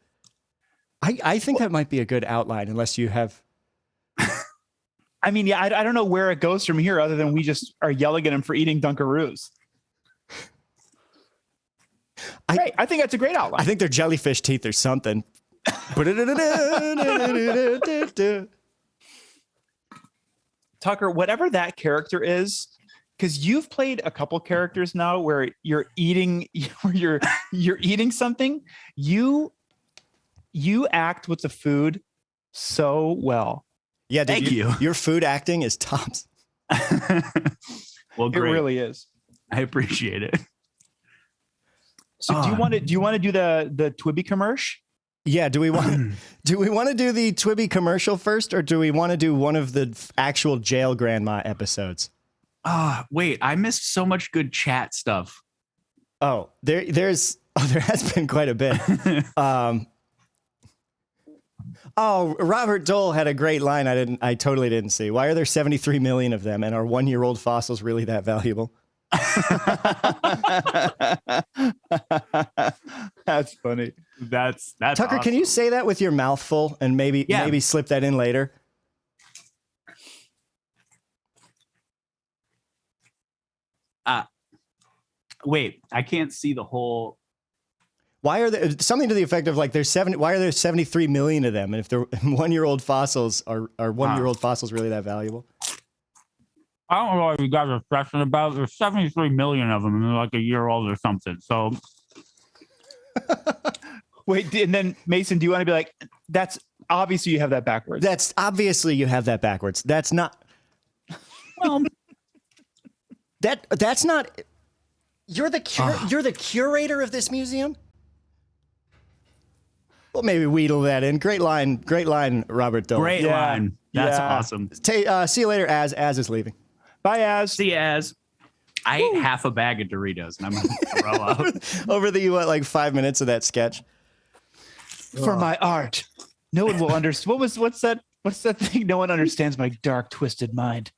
I think that might be a good outline, unless you have. I mean, yeah, I don't know where it goes from here other than we just are yelling at him for eating Dunkaroos. I think that's a great outline. I think they're jellyfish teeth or something. Tucker, whatever that character is, because you've played a couple characters now where you're eating something, you act with the food so well. Yeah, dude, Thank you. Your food acting is tops. Well, It great. really is. I appreciate it. So do you want to do the Twibby commercial? Yeah, do we want to do the Twibby commercial first, or do we want to do one of the actual jail grandma episodes? Wait, I missed so much good chat stuff. Oh, there has been quite a bit. Robert Dole had a great line I totally didn't see. Why are there 73 million of them, and are 1-year-old fossils really that valuable? That's funny. That's Tucker, awesome. can you say that with your mouth full and maybe slip that in later? Wait, I can't see the whole. Why are there something to the effect of like why are there 73 million of them? And if they're 1-year-old fossils, are 1-year-old fossils really that valuable? I don't know what you guys are stressing about. There's 73 million of them, and they're like a year old or something. So, Wait, and then Mason, do you want to be like, that's obviously you have that backwards? That's obviously you have that backwards. That's not. well, That's not. You're the curator of this museum. Well, maybe wheedle that in. Great line, Robert Dole. great line. That's awesome. See you later. Az is leaving. Bye, Az. See you, Az. I ate half a bag of Doritos, and I'm gonna throw out. Over the 5 minutes of that sketch. For my art, no one will understand. What's that thing? No one understands my dark, twisted mind.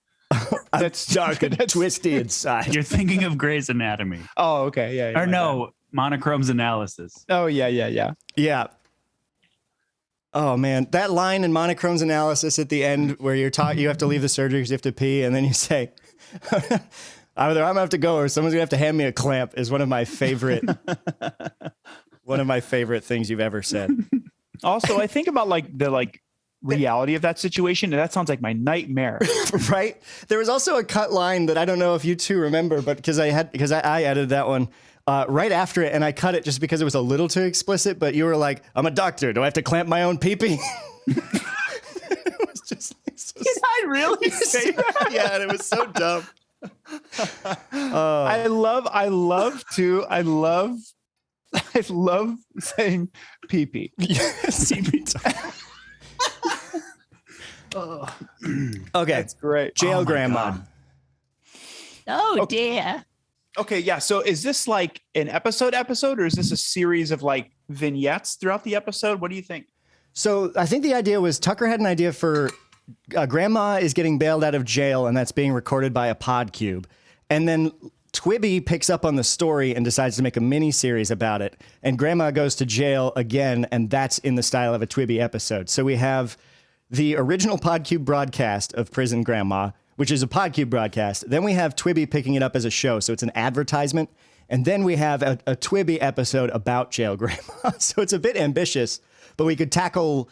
That's dark and twisty inside. You're thinking of Grey's Anatomy, Oh, okay, yeah. or no, Monochrome's Analysis. Oh, yeah. Yeah. Oh man, that line in Monochrome's Analysis at the end where you have to leave the surgery because you have to pee, and then you say, "Either I'm gonna have to go, or someone's gonna have to hand me a clamp." Is one of my favorite things you've ever said. Also, I think about the reality of that situation, and that sounds like my nightmare. Right? There was also a cut line that I don't know if you two remember, but because I edited that one right after it, and I cut it just because it was a little too explicit. But you were like, "I'm a doctor. Do I have to clamp my own pee-pee?" It was just like, so Did I really say that? yeah, and it was so dumb. I love saying pee-pee. Okay, That's great. jail Oh my grandma. God. Oh dear. Okay, yeah. So is this like an episode, or is this a series of like vignettes throughout the episode? What do you think? So I think the idea was Tucker had an idea for grandma is getting bailed out of jail, and that's being recorded by a PodCube. And then Twibby picks up on the story and decides to make a mini series about it. And grandma goes to jail again, and that's in the style of a Twibby episode. So we have the original PodCube broadcast of Prison Grandma, which is a PodCube broadcast. Then we have Twibby picking it up as a show, so it's an advertisement. And then we have a Twibby episode about Jail Grandma. So it's a bit ambitious, but we could tackle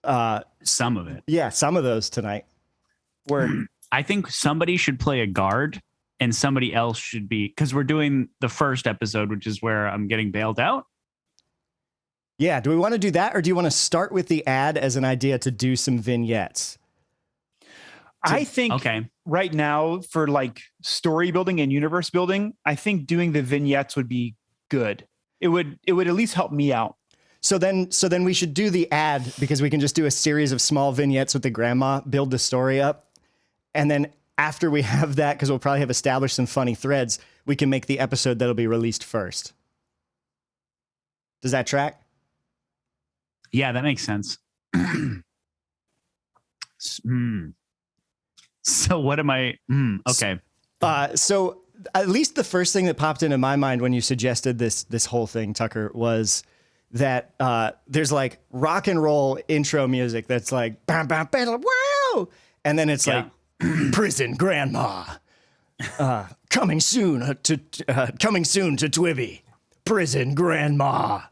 some of it. Yeah, some of those tonight. I think somebody should play a guard and somebody else should be, because we're doing the first episode, which is where I'm getting bailed out. Yeah, do we want to do that, or do you want to start with the ad as an idea to do some vignettes? I think right now for like story building and universe building, I think doing the vignettes would be good. It would at least help me out. So then we should do the ad, because we can just do a series of small vignettes with the grandma, build the story up. And then after we have that, because we'll probably have established some funny threads, we can make the episode that'll be released first. Does that track? Yeah, that makes sense. So what am I? Okay. So at least the first thing that popped into my mind when you suggested this whole thing, Tucker, was that there's like rock and roll intro music that's like bam, bam, bam, wow, and then it's like Prison Grandma coming soon to Twibby, Prison Grandma.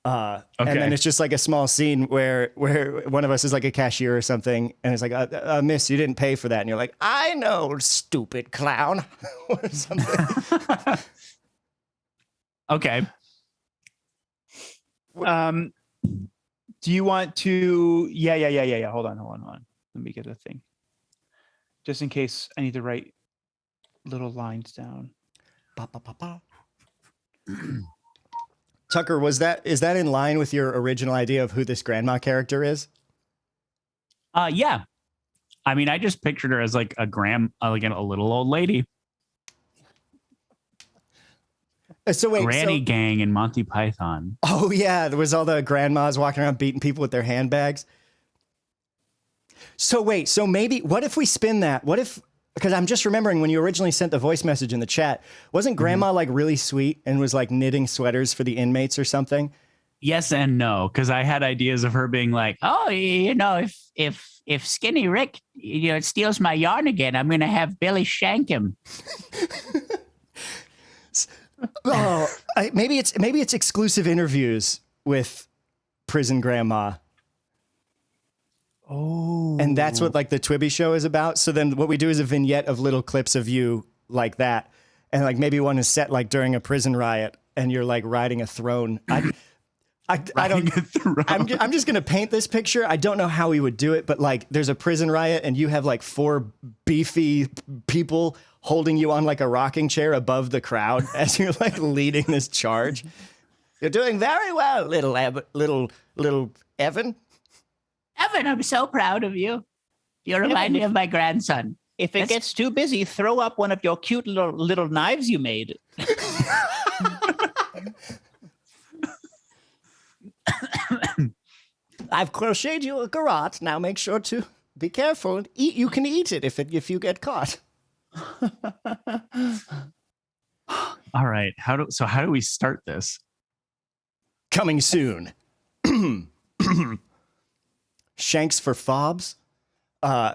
And then it's just like a small scene where one of us is like a cashier or something, and it's like, miss, you didn't pay for that. And you're like, I know, stupid clown, or something. Okay. Do you want to, yeah. Hold on. Let me get a thing. Just in case I need to write little lines down. Tucker, is that in line with your original idea of who this grandma character is? Yeah. I mean, I just pictured her as like a little old lady. So wait, Granny Gang in Monty Python. Oh yeah, there was all the grandmas walking around beating people with their handbags. So wait, so maybe what if we spin that? What if, because I'm just remembering when you originally sent the voice message in the chat, wasn't Grandma like really sweet and was like knitting sweaters for the inmates or something? Yes and no, because I had ideas of her being like, oh, if Skinny Rick, steals my yarn again, I'm gonna have Billy shank him. Maybe it's exclusive interviews with Prison Grandma. Oh. And that's what like the Twibby show is about. So then what we do is a vignette of little clips of you like that. And like maybe one is set like during a prison riot and you're like riding a throne. I'm just going to paint this picture. I don't know how we would do it, but like there's a prison riot and you have like 4 beefy people holding you on like a rocking chair above the crowd as you're like leading this charge. You're doing very well, little Evan. Evan, I'm so proud of you. You remind me of my grandson. If it gets too busy, throw up one of your cute little knives you made. I've crocheted you a garrote. Now make sure to be careful and eat. You can eat it if you get caught. all right, how do we start this? Coming soon. Shanks for fobs. Who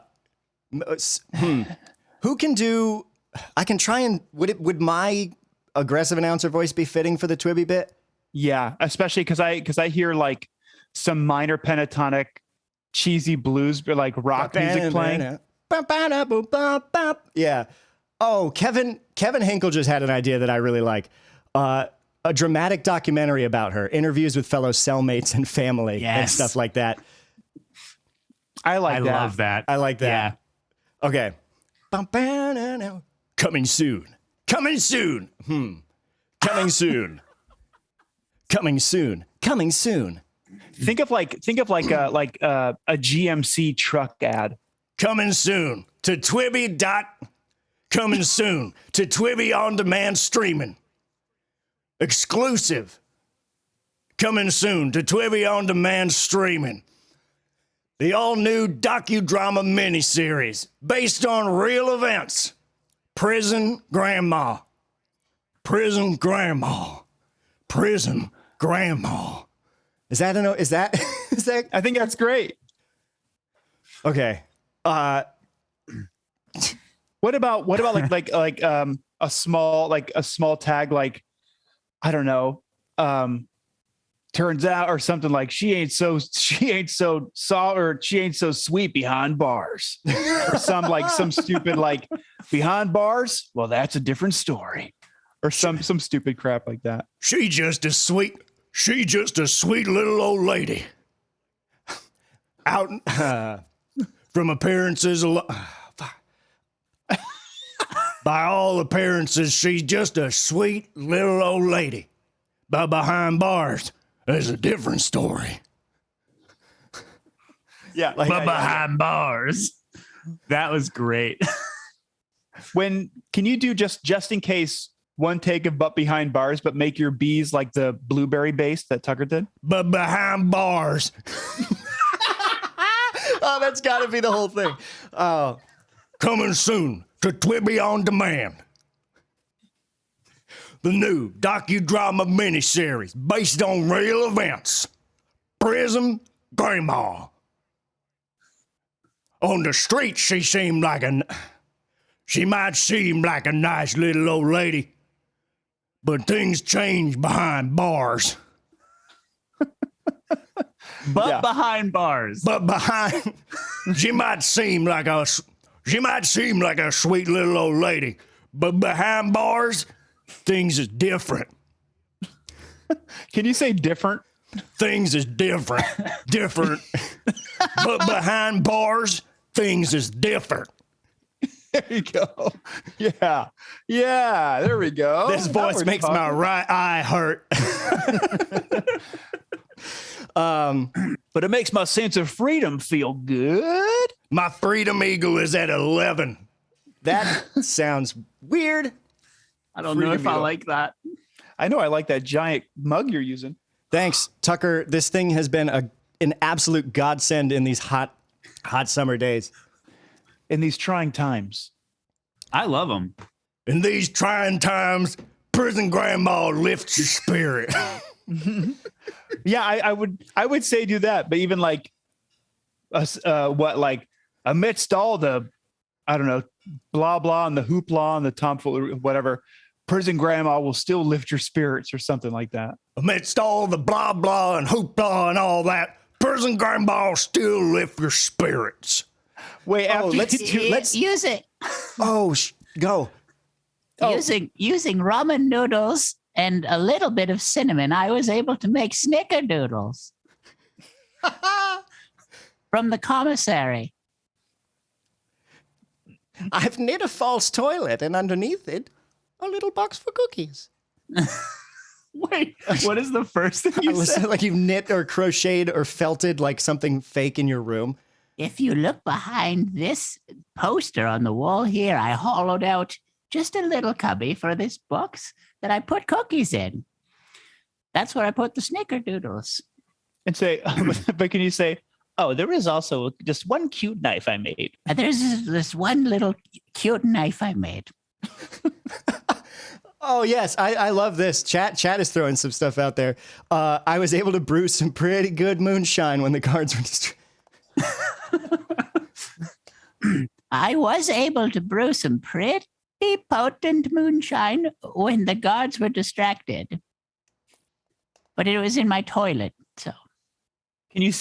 can do? I can try and would my aggressive announcer voice be fitting for the Twibby bit? Yeah, especially because I hear like some minor pentatonic, cheesy blues, but like rock music playing. Yeah. Oh, Kevin Hinkle just had an idea that I really like. A dramatic documentary about her, interviews with fellow cellmates and family and stuff like that. I love that. I like that. Yeah. Okay. Coming soon. Coming soon. Coming soon. Coming soon. Coming soon. Think of like a GMC truck ad. Coming soon to Twibby. Coming soon to Twibby on demand streaming. Exclusive. Coming soon to Twibby on demand streaming. The all-new docudrama miniseries based on real events. Prison Grandma. Prison Grandma. Prison Grandma. Is that? I think that's great. Okay. What about a small tag, like, I don't know, turns out, or something like she ain't so sweet behind bars, or some stupid like behind bars. Well, that's a different story, or some stupid crap like that. She just a sweet little old lady. Out from appearances, by all appearances, she's just a sweet little old lady. But behind bars, there's a different story. Yeah, But behind bars. That was great. Can you do just in case one take of But Behind Bars, but make your B's like the blueberry bass that Tucker did? But behind bars. Oh, that's got to be the whole thing. Oh, Coming soon to Twibby On Demand. The new docudrama miniseries based on real events. Prison Grandma. On the street, she might seem like a nice little old lady, but things change behind bars. But behind bars. But behind, she might seem like a sweet little old lady, but behind bars, things is different. Can you say different? Things is different. But behind bars, things is different. There you go. Yeah. There we go. This voice makes my right eye hurt. But it makes my sense of freedom feel good. My freedom eagle is at 11. that sounds weird. I don't know if I Eagle. like that. I know I like that giant mug you're using. Thanks, Tucker. This thing has been an absolute godsend in these hot summer days. In these trying times. I love them. In these trying times, prison grandma lifts your spirit. Yeah, I would say do that, but even like amidst all the, I don't know, blah blah and the hoopla and the tomfoolery, whatever, prison grandma will still lift your spirits, or something like that. Amidst all the blah blah and hoopla and all that, prison grandma still lift your spirits. Wait, after let's Use it. Go. Using ramen noodles and a little bit of cinnamon, I was able to make snickerdoodles from the commissary. I've knit a false toilet, and underneath it, a little box for cookies. Wait, what is the first thing you said? Like you've knit or crocheted or felted like something fake in your room. If you look behind this poster on the wall here, I hollowed out just a little cubby for this box that I put cookies in. That's where I put the snickerdoodles. and say, but can you say, Oh, there is also just one cute knife I made. And there's this one little cute knife I made. Oh, yes. I love this. Chat is throwing some stuff out there. I was able to brew some pretty good moonshine when the cards were distributed. I was able to brew some pretty potent moonshine when the guards were distracted. But it was in my toilet, so. can you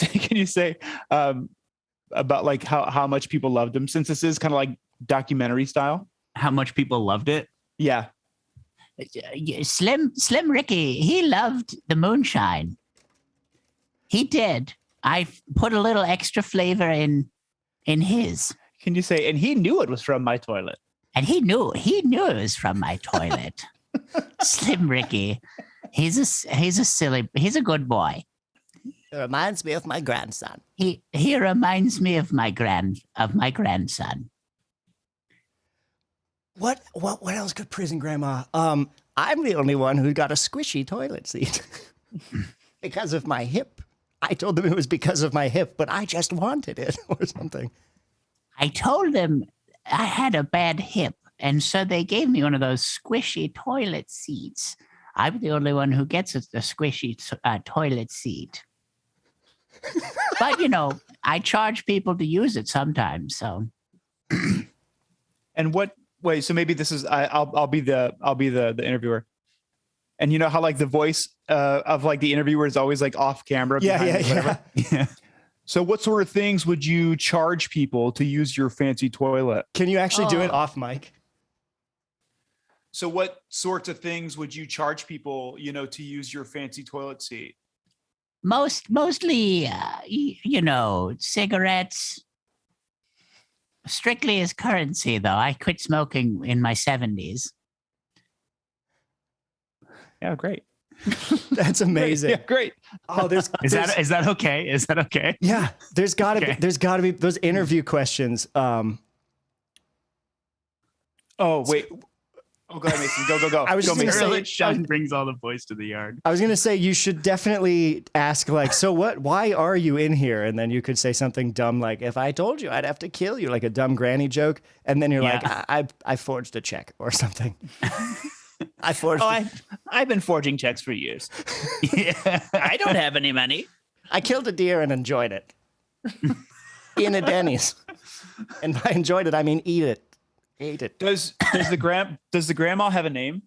say about like how much people loved him, since this is kind of like documentary style? How much people loved it? Yeah. Slim Ricky, he loved the moonshine. He did. I put a little extra flavor in his. Can you say, and he knew it was from my toilet. And he knew it was from my toilet. Slim Ricky. He's a good boy. It reminds me of my grandson. He reminds me of my grandson. What else could prison grandma? I'm the only one who got a squishy toilet seat because of my hip. I told them it was because of my hip, but I just wanted it or something. I told them I had a bad hip, and so they gave me one of those squishy toilet seats. I'm the only one who gets a squishy toilet seat. But I charge people to use it sometimes. So. And wait, so maybe this is I'll be the interviewer. And you know how like the voice of like the interviewer is always like off camera. Yeah. So what sort of things would you charge people to use your fancy toilet? Can you actually do it off mic? So what sorts of things would you charge people, to use your fancy toilet seat? Mostly, cigarettes. Strictly as currency, though. I quit smoking in my 70s. Yeah, great. That's amazing. Yeah, great. Oh, is that okay? Is that okay? Yeah, there's gotta be those interview questions. Oh wait. Oh, go ahead, Mason. Go. I was go, just gonna Mason. say, Sean brings all the boys to the yard. I was gonna say you should definitely ask like, so what? Why are you in here? And then you could say something dumb like, "If I told you, I'd have to kill you," like a dumb granny joke. And then you're like, "I forged a check or something." I forged. I've been forging checks for years. Yeah. I don't have any money. I killed a deer and enjoyed it in a Denny's, and by enjoyed it I mean eat it. Ate it. Does the grandma have a name?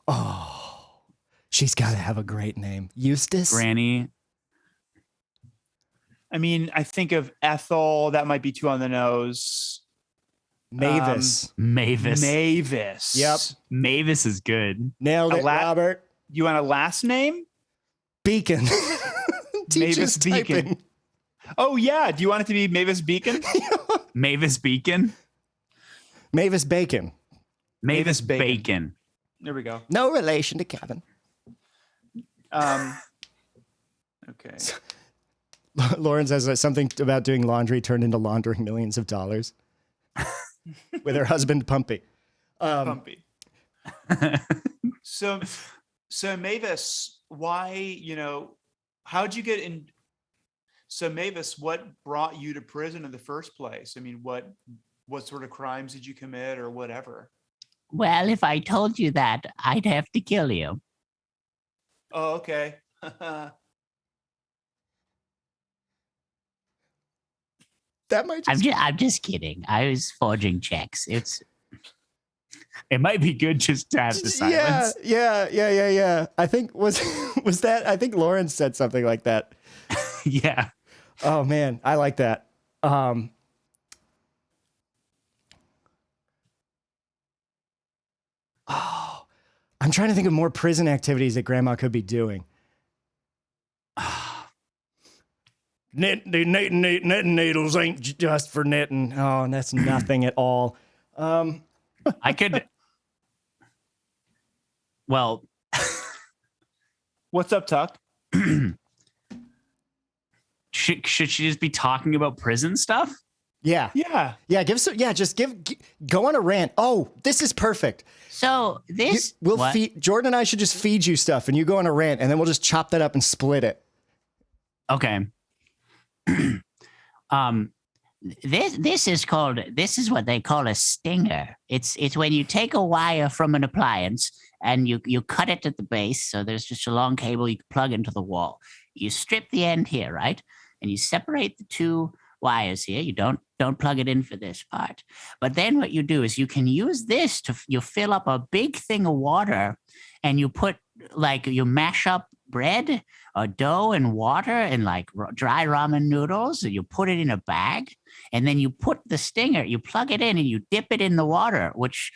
Oh, she's got to have a great name. Eustace? Granny. I mean, I think of Ethel. That might be too on the nose. Mavis. Mavis. Yep. Mavis is good. Nailed it, Robert. You want a last name? Beacon. Mavis Beacon. Oh, yeah. Do you want it to be Mavis Beacon? Mavis Beacon? Mavis Bacon. Mavis Bacon. There we go. No relation to Kevin. Okay. Lauren says something about doing laundry turned into laundering millions of dollars with her husband, Pumpy. Pumpy. So Mavis, why, how'd you get in? So Mavis, what brought you to prison in the first place? I mean, what sort of crimes did you commit or whatever? Well, if I told you that, I'd have to kill you. Oh, okay. That might just... I'm just kidding. I was forging checks. It might be good just to have the silence. Yeah. I think was that, I think Lauren said something like that. Yeah. Oh man, I like that. I'm trying to think of more prison activities that grandma could be doing. Knitting needles ain't just for knitting. Oh, and that's nothing at all. I could. Well, what's up, Tuck? Should she just be talking about prison stuff? Yeah. Go on a rant. Oh, this is perfect. So this Jordan and I should just feed you stuff, and you go on a rant, and then we'll just chop that up and split it. Okay. This is what they call a stinger. It's when you take a wire from an appliance and you cut it at the base, so there's just a long cable you can plug into the wall. You strip the end here, right? And you separate the two wires here. You don't plug it in for this part. But then what you do is you can use this you fill up a big thing of water, and you mash up bread or dough and water and like dry ramen noodles, and you put it in a bag, and then you put the stinger, you plug it in and you dip it in the water, which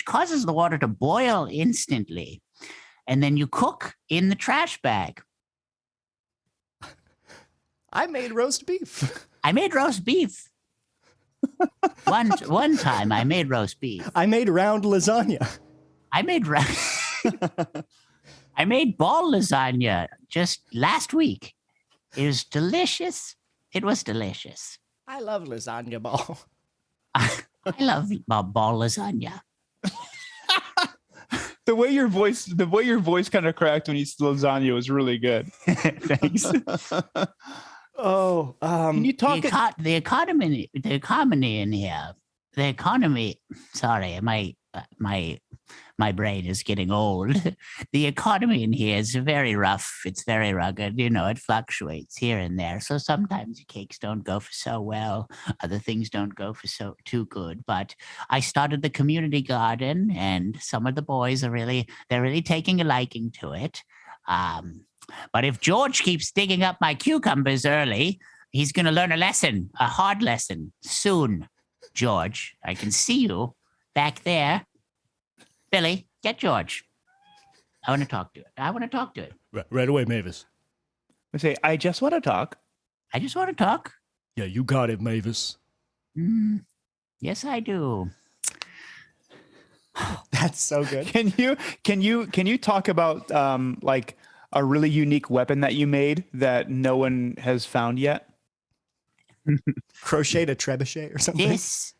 causes the water to boil instantly. And then you cook in the trash bag. I made roast beef. One time I made roast beef. I made round lasagna. I made ball lasagna just last week. It was delicious. It was delicious. I love lasagna ball. I love ball lasagna. The way your voice kind of cracked when you said lasagna was really good. Thanks. Oh, can you talk the economy in here? The economy. Sorry, my my brain is getting old. The economy in here is very rough. It's very rugged. It fluctuates here and there. So sometimes cakes don't go for so well. Other things don't go for so too good. But I started the community garden, and some of the boys they're really taking a liking to it. But if George keeps digging up my cucumbers early, he's going to learn a hard lesson soon. George, I can see you back there. Billy, get George. I want to talk to it. Right away, Mavis. I say, I just want to talk. I just want to talk. Yeah, you got it, Mavis. Yes, I do. That's so good. Can you talk about like a really unique weapon that you made that no one has found yet? Crocheted a trebuchet or something? This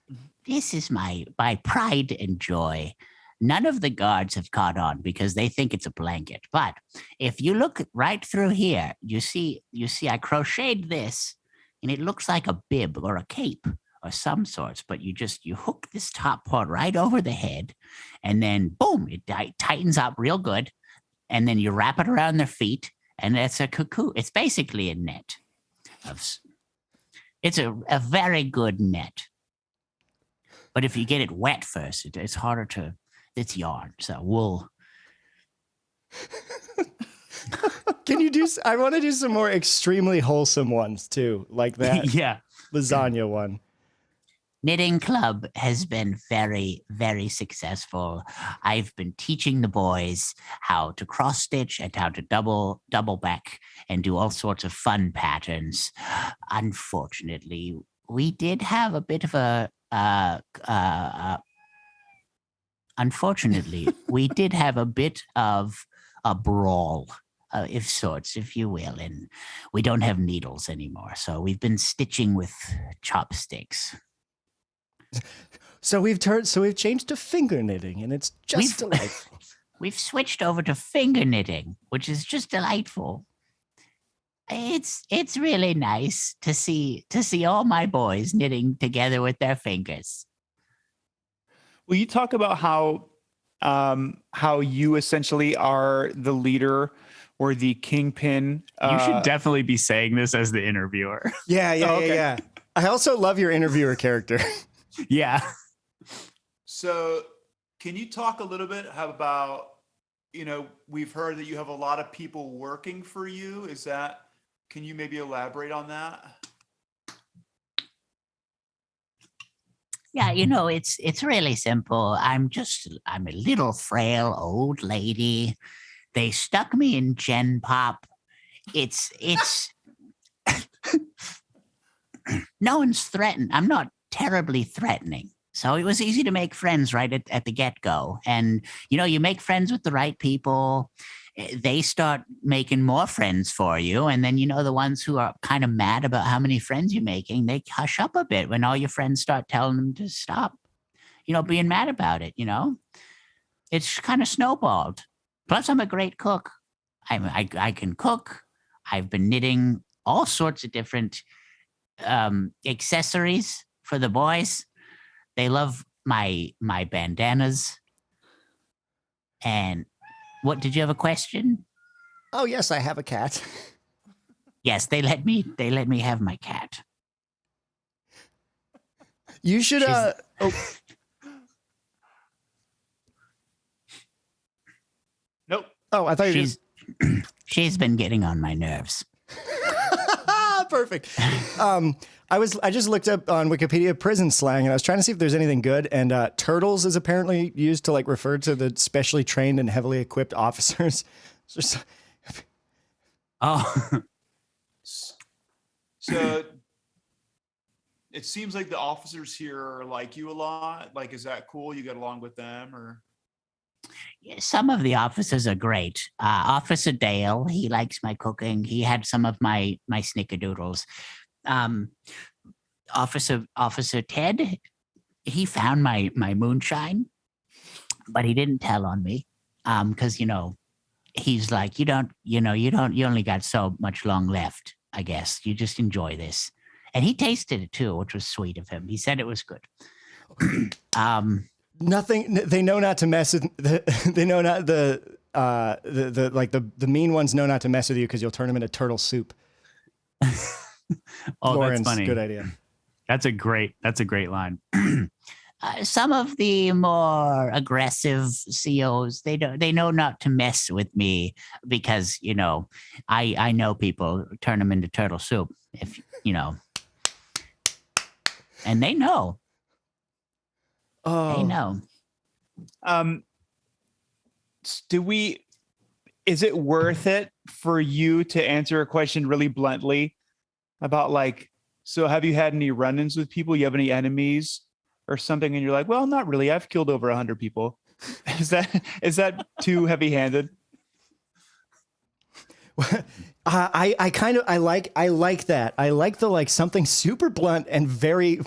is my pride and joy. None of the guards have caught on because they think it's a blanket. But if you look right through here, you see I crocheted this, and it looks like a bib or a cape or some sorts. But you hook this top part right over the head, and then boom, it tightens up real good. And then you wrap it around their feet, and it's a cocoon. It's basically a net. It's a very good net. But if you get it wet first, it's harder to. It's yarn, so wool. Can you do? I want to do some more extremely wholesome ones too, like that. Yeah. Lasagna one. Knitting Club has been very, very successful. I've been teaching the boys how to cross stitch and how to double back and do all sorts of fun patterns. Unfortunately, we did have a bit of a brawl of sorts, if you will, and we don't have needles anymore. So we've been stitching with chopsticks. So we've changed to finger knitting, and it's just delightful. We've switched over to finger knitting, which is just delightful. It's really nice to see all my boys knitting together with their fingers. Will you talk about how you essentially are the leader or the kingpin? You should definitely be saying this as the interviewer. Yeah. I also love your interviewer character. Yeah. So can you talk a little bit about, we've heard that you have a lot of people working for you. Can you maybe elaborate on that? Yeah, it's really simple. I'm a little frail old lady. They stuck me in Gen Pop. It's no one's threatened. I'm not terribly threatening. So it was easy to make friends right at the get-go. And, you make friends with the right people. They start making more friends for you. And then, the ones who are kind of mad about how many friends you're making, they hush up a bit when all your friends start telling them to stop, being mad about it, It's kind of snowballed. Plus, I'm a great cook. I can cook. I've been knitting all sorts of different accessories for the boys. They love my bandanas. And what, did you have a question? Oh yes, I have a cat. Yes, they let me have my cat. You should Nope. Oh, I thought she's been getting on my nerves. Perfect. I just looked up on Wikipedia prison slang, and I was trying to see if there's anything good. And turtles is apparently used to refer to the specially trained and heavily equipped officers. Just... Oh. So it seems like the officers here like you a lot. Is that cool? You get along with them, or? Some of the officers are great. Officer Dale, he likes my cooking. He had some of my snickerdoodles. Officer Ted, he found my moonshine, but he didn't tell on me. Because he's like, you only got so much long left, I guess. You just enjoy this. And he tasted it too, which was sweet of him. He said it was good. Nothing. They know not to mess with. They know not the mean ones know not to mess with you because you'll turn them into turtle soup. That's funny. Good idea. That's a great line. Some of the more aggressive COs, they know not to mess with me because, I know people turn them into turtle soup if, and they know. Oh. They know. Is it worth it for you to answer a question really bluntly about so have you had any run-ins with people? You have any enemies or something? And you're like, well, not really. I've killed over 100 people. Is that too heavy-handed? I like that. I like the something super blunt and very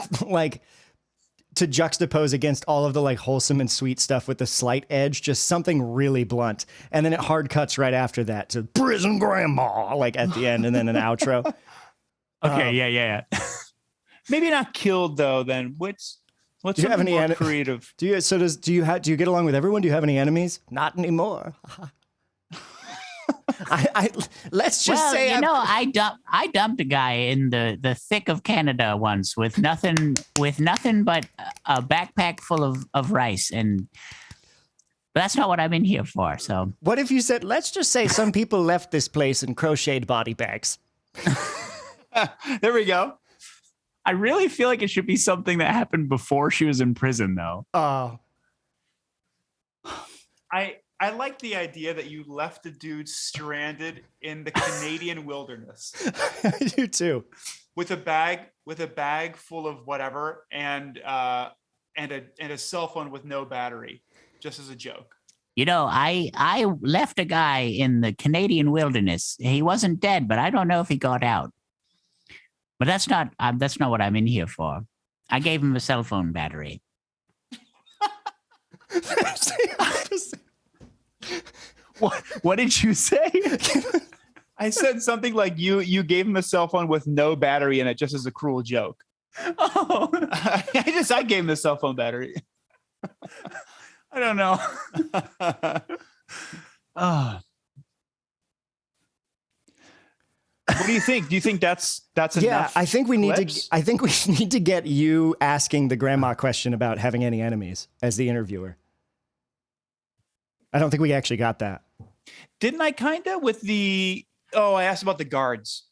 to juxtapose against all of the wholesome and sweet stuff with the slight edge, just something really blunt. And then it hard cuts right after that to prison grandma, at the end, and then an outro. Okay, yeah. Maybe not killed though. Then what's do you have any more creative? Do you get along with everyone? Do you have any enemies? Not anymore. Let's just say I dumped a guy in the thick of Canada once with nothing but a backpack full of rice, and that's not what I'm in here for. So what if you said, let's just say some people left this place in crocheted body bags? There we go. I really feel like it should be something that happened before she was in prison, though. Oh, I like the idea that you left a dude stranded in the Canadian wilderness. I do too. With a bag full of whatever and a cell phone with no battery, just as a joke. I left a guy in the Canadian wilderness. He wasn't dead, but I don't know if he got out. But that's not what I'm in here for. I gave him a cell phone battery. That's the opposite. What did you say? I said something like you gave him a cell phone with no battery in it, just as a cruel joke. Oh, I gave him the cell phone battery. I don't know. What do you think? Do you think that's enough? Yeah, I think we need clips? to. I think we need to get you asking the grandma question about having any enemies as the interviewer. I don't think we actually got that. Didn't I kinda with the? Oh, I asked about the guards.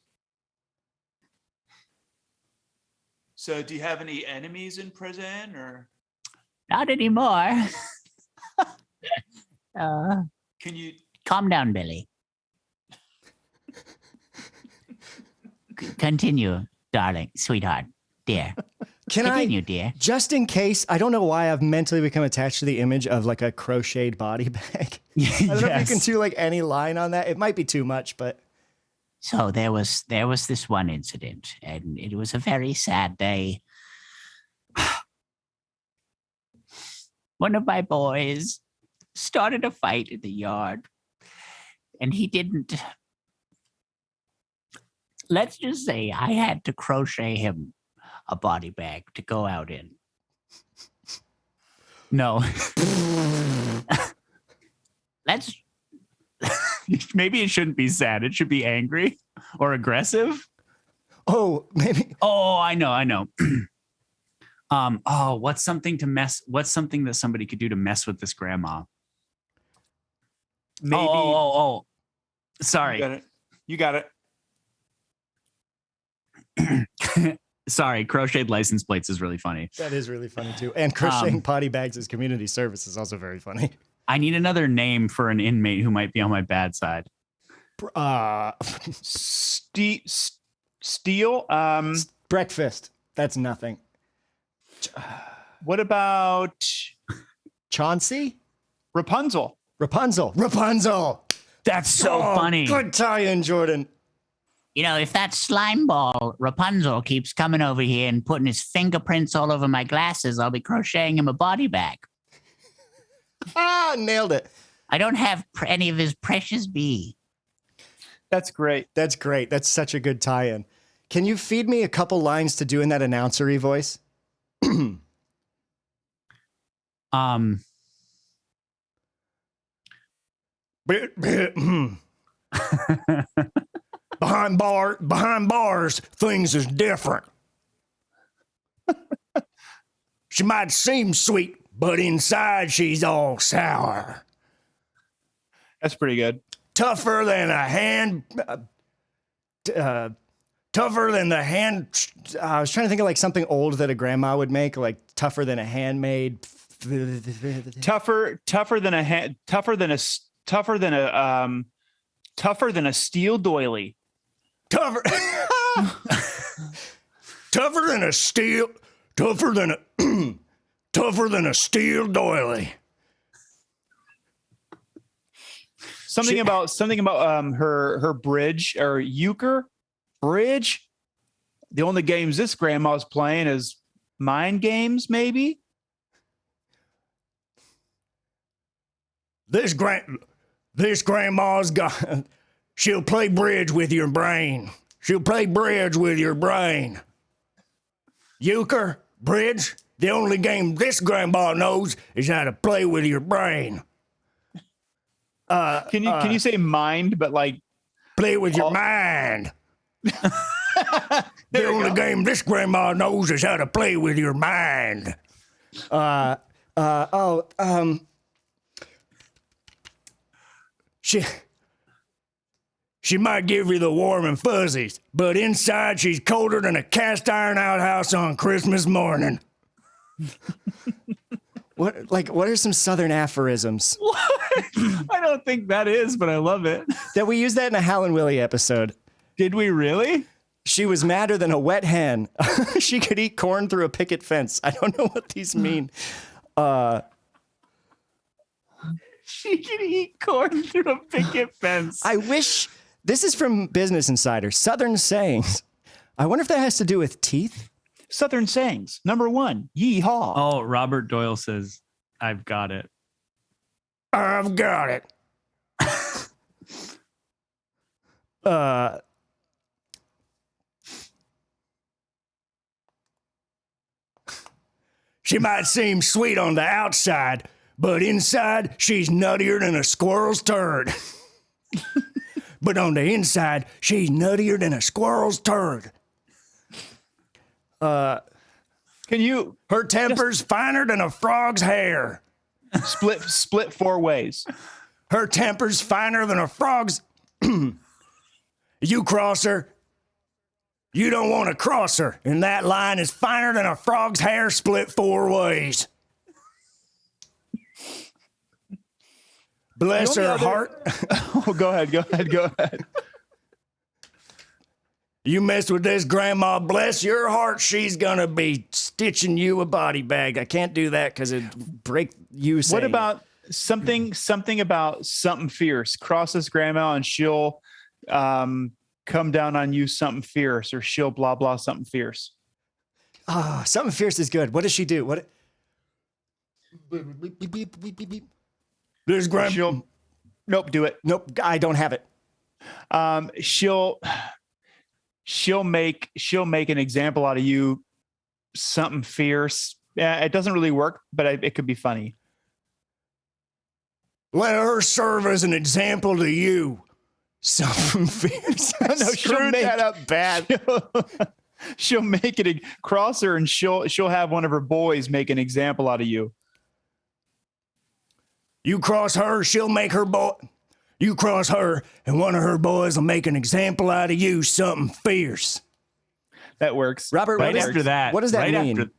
So, do you have any enemies in prison, or Not anymore. can you? Calm down, Billy. Continue, darling, sweetheart, dear. Continue, dear. Just in case, I don't know why I've mentally become attached to the image of a crocheted body bag. I don't know if you can do any line on that. It might be too much, but. So there was this one incident, and it was a very sad day. One of my boys started a fight in the yard, and he didn't. Let's just say I had to crochet him a body bag to go out in. No. Let's. Maybe it shouldn't be sad. It should be angry or aggressive. Oh, maybe. Oh, I know. What's something that somebody could do to mess with this grandma? Maybe. Oh. Sorry. You got it. Sorry, crocheted license plates is really funny. That is really funny too. And crocheting potty bags as community service is also very funny. I need another name for an inmate who might be on my bad side. Steel. Breakfast. That's nothing. What about Chauncey? Rapunzel? Rapunzel. That's so funny. Good tie-in, Jordan. If that slime ball Rapunzel keeps coming over here and putting his fingerprints all over my glasses, I'll be crocheting him a body bag. Nailed it. I don't have any of his precious bee. That's great. That's great. That's such a good tie-in. Can you feed me a couple lines to do in that announcery voice? Behind bars, things is different. She might seem sweet, but inside she's all sour. That's pretty good. Tougher than a hand. Tougher than the hand. I was trying to think of like something old that a grandma would make, like tougher than a handmade. Tougher than a steel doily. Tougher. Tougher than a steel. Tougher than a steel doily. Something about her bridge or euchre bridge. The only games this grandma's playing is mind games, maybe. This grandma's got. She'll play bridge with your brain. She'll play bridge with your brain. Euchre, bridge. The only game this grandma knows is how to play with your brain. Can you say mind, but like play with your mind? The only game this grandma knows is how to play with your mind. She might give you the warm and fuzzies, but inside she's colder than a cast iron outhouse on Christmas morning. What are some Southern aphorisms? I don't think that is, but I love it. That we used that in a Hal and Willie episode. Did we really? She was madder than a wet hen. She could eat corn through a picket fence. I don't know what these mean. She can eat corn through a picket fence. I wish. This is from Business Insider. Southern sayings. I wonder if that has to do with teeth. Southern sayings. Number 1, yeehaw. Oh, Robert Doyle says, I've got it. I've got it. She might seem sweet on the outside, but inside she's nuttier than a squirrel's turd. But on the inside, she's nuttier than a squirrel's turd. Can you Her temper's finer than a frog's hair. split 4 ways? Her temper's finer than a frog's. You cross her. You don't want to cross her. And that line is finer than a frog's hair split 4 ways. Bless her heart. Oh, go ahead. You mess with this grandma, bless your heart, she's gonna be stitching you a body bag. I can't do that because it'd break you. What about something about something fierce? Cross this grandma and she'll come down on you something fierce, or she'll blah blah something fierce. Oh, something fierce is good. What does she do? What? This grandma. Nope, do it. Nope, I don't have it. She'll make an example out of you, something fierce. Yeah, it doesn't really work, but it could be funny. Let her serve as an example to you. Something fierce. No, Screwed that up bad. She'll make it cross her, and she'll have one of her boys make an example out of you. You cross her, she'll make her boy. You cross her, and one of her boys will make an example out of you. Something fierce. That works. Robert, Right after that. What does that right mean? After,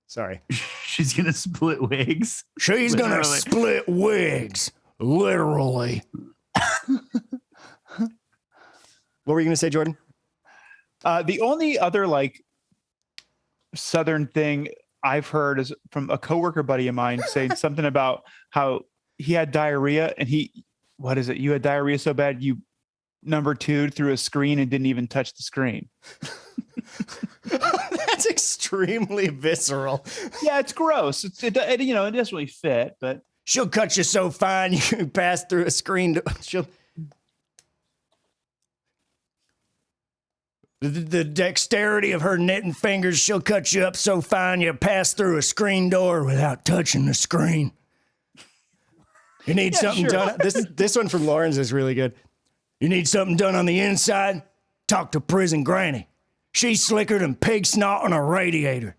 Sorry. she's going to split wigs. She's gonna Literally. split wigs, literally. What were you going to say, Jordan? The only other like Southern thing I've heard is from a coworker buddy of mine saying something about how he had diarrhea, and what is it? You had diarrhea so bad you number 2 through a screen and didn't even touch the screen. That's extremely visceral. Yeah, it's gross. It doesn't really fit, but She'll cut you so fine you pass through a screen. The dexterity of her knitting fingers, she'll cut you up so fine you pass through a screen door without touching the screen. You need something done. This one from Lawrence is really good. You need something done on the inside? Talk to Prison Granny. She's slicker than pig snot on a radiator.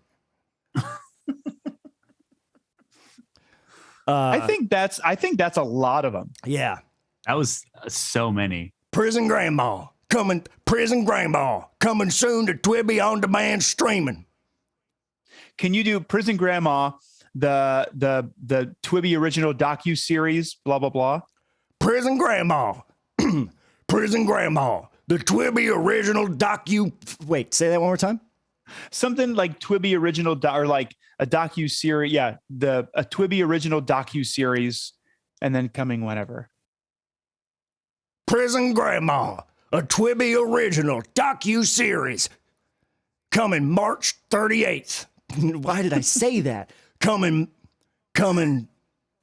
I think that's a lot of them. Yeah. That was so many. Prison Grandma. Prison Grandma. Coming soon to Twibby On Demand streaming. Can you do Prison Grandma, the Twibby original docu-series, blah, blah, blah? Prison Grandma. Prison Grandma. The Twibby original docu... Wait, say that one more time. Something like Twibby original or like a docu-series. Yeah, a Twibby original docu-series and then coming whenever. Prison Grandma. A Twibby original docu-series. Coming March 38th. Why did I say that? Coming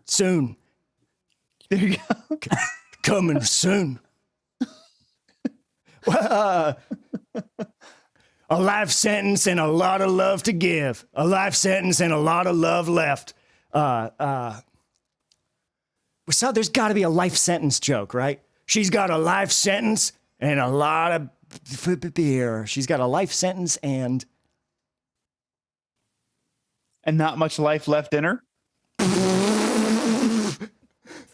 soon. There you go. Coming soon. A life sentence and a lot of love to give. A life sentence and a lot of love left. So there's got to be a life sentence joke, right? She's got a life sentence and a lot of beer. She's got a life sentence and not much life left in her.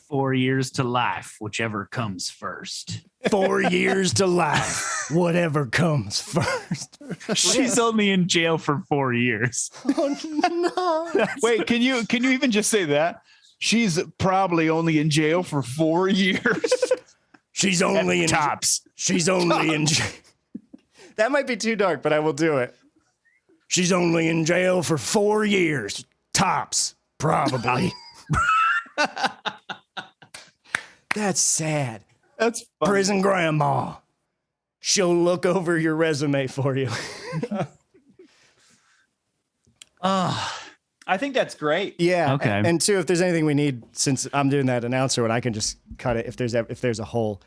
4 years to life, whichever comes first. 4 years to life, whatever comes first. She's only in jail for 4 years. oh no! Wait, can you even just say that? She's probably only in jail for 4 years. She's only in tops. She's only in. That might be too dark, but I will do it. She's only in jail for 4 years, tops, probably. That's sad. That's funny. Prison Grandma. She'll look over your resume for you. I think that's great. Yeah. Okay. And two, if there's anything we need, since I'm doing that announcer one, I can just cut it if there's a hole.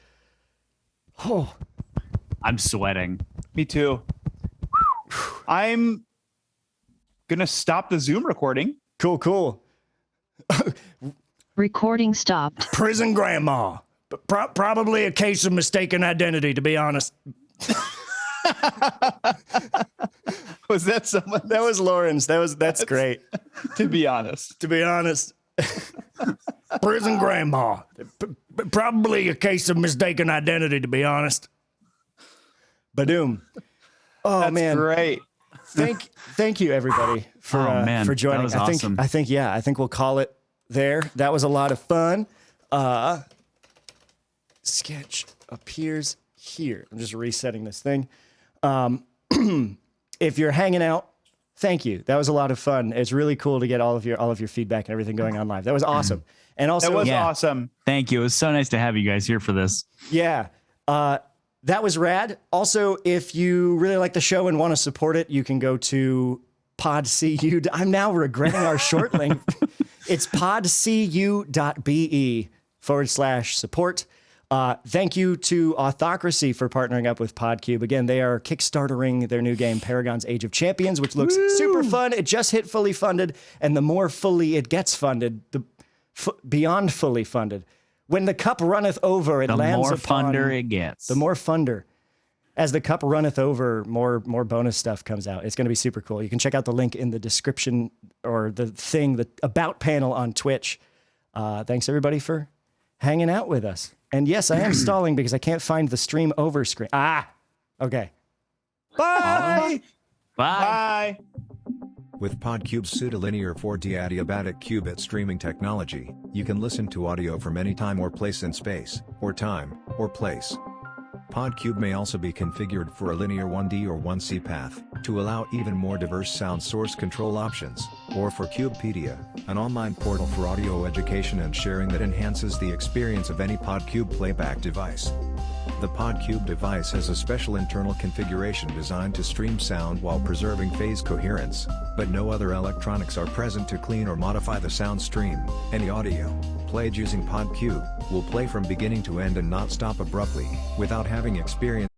Oh, I'm sweating. Me too. I'm gonna stop the Zoom recording. cool. Recording stopped. Prison Grandma. Probably a case of mistaken identity, to be honest. Was that someone? That was Lawrence. That's great. To be honest. To be honest. Prison Grandma. Probably a case of mistaken identity, to be honest. Badoom. Oh That's man. great. Thank you everybody for man, for joining. that was awesome. I think we'll call it there. That was a lot of fun. Sketch appears here. I'm just resetting this thing. If you're hanging out, thank you. That was a lot of fun. It's really cool to get all of your feedback and everything going on live. That was awesome. And also, That was Yeah. awesome. Thank you. It was so nice to have you guys here for this. yeah, that was rad. Also, if you really like the show and want to support it, you can go to PodCU. I'm now regretting our short link. It's podcu.be/support. Thank you to Authocracy for partnering up with PodCube. Again, they are kickstartering their new game, Paragon's Age of Champions, which looks super fun. It just hit fully funded, and the more fully it gets funded, the beyond fully funded. When the cup runneth over, it The lands more upon... funder it gets. The more funder. As the cup runneth over, more bonus stuff comes out. It's going to be super cool. You can check out the link in the description or the about panel on Twitch. Thanks everybody for hanging out with us. And yes, I am stalling because I can't find the stream over screen. Okay. Bye. Bye. Bye. With PodCube's pseudolinear 4D adiabatic qubit streaming technology, you can listen to audio from any time or place in space, or time, or place. PodCube may also be configured for a linear 1D or 1C path, to allow even more diverse sound source control options, or for Cubepedia, an online portal for audio education and sharing that enhances the experience of any PodCube playback device. The PodCube device has a special internal configuration designed to stream sound while preserving phase coherence, but no other electronics are present to clean or modify the sound stream. Any audio played using PodCube will play from beginning to end and not stop abruptly, without having experienced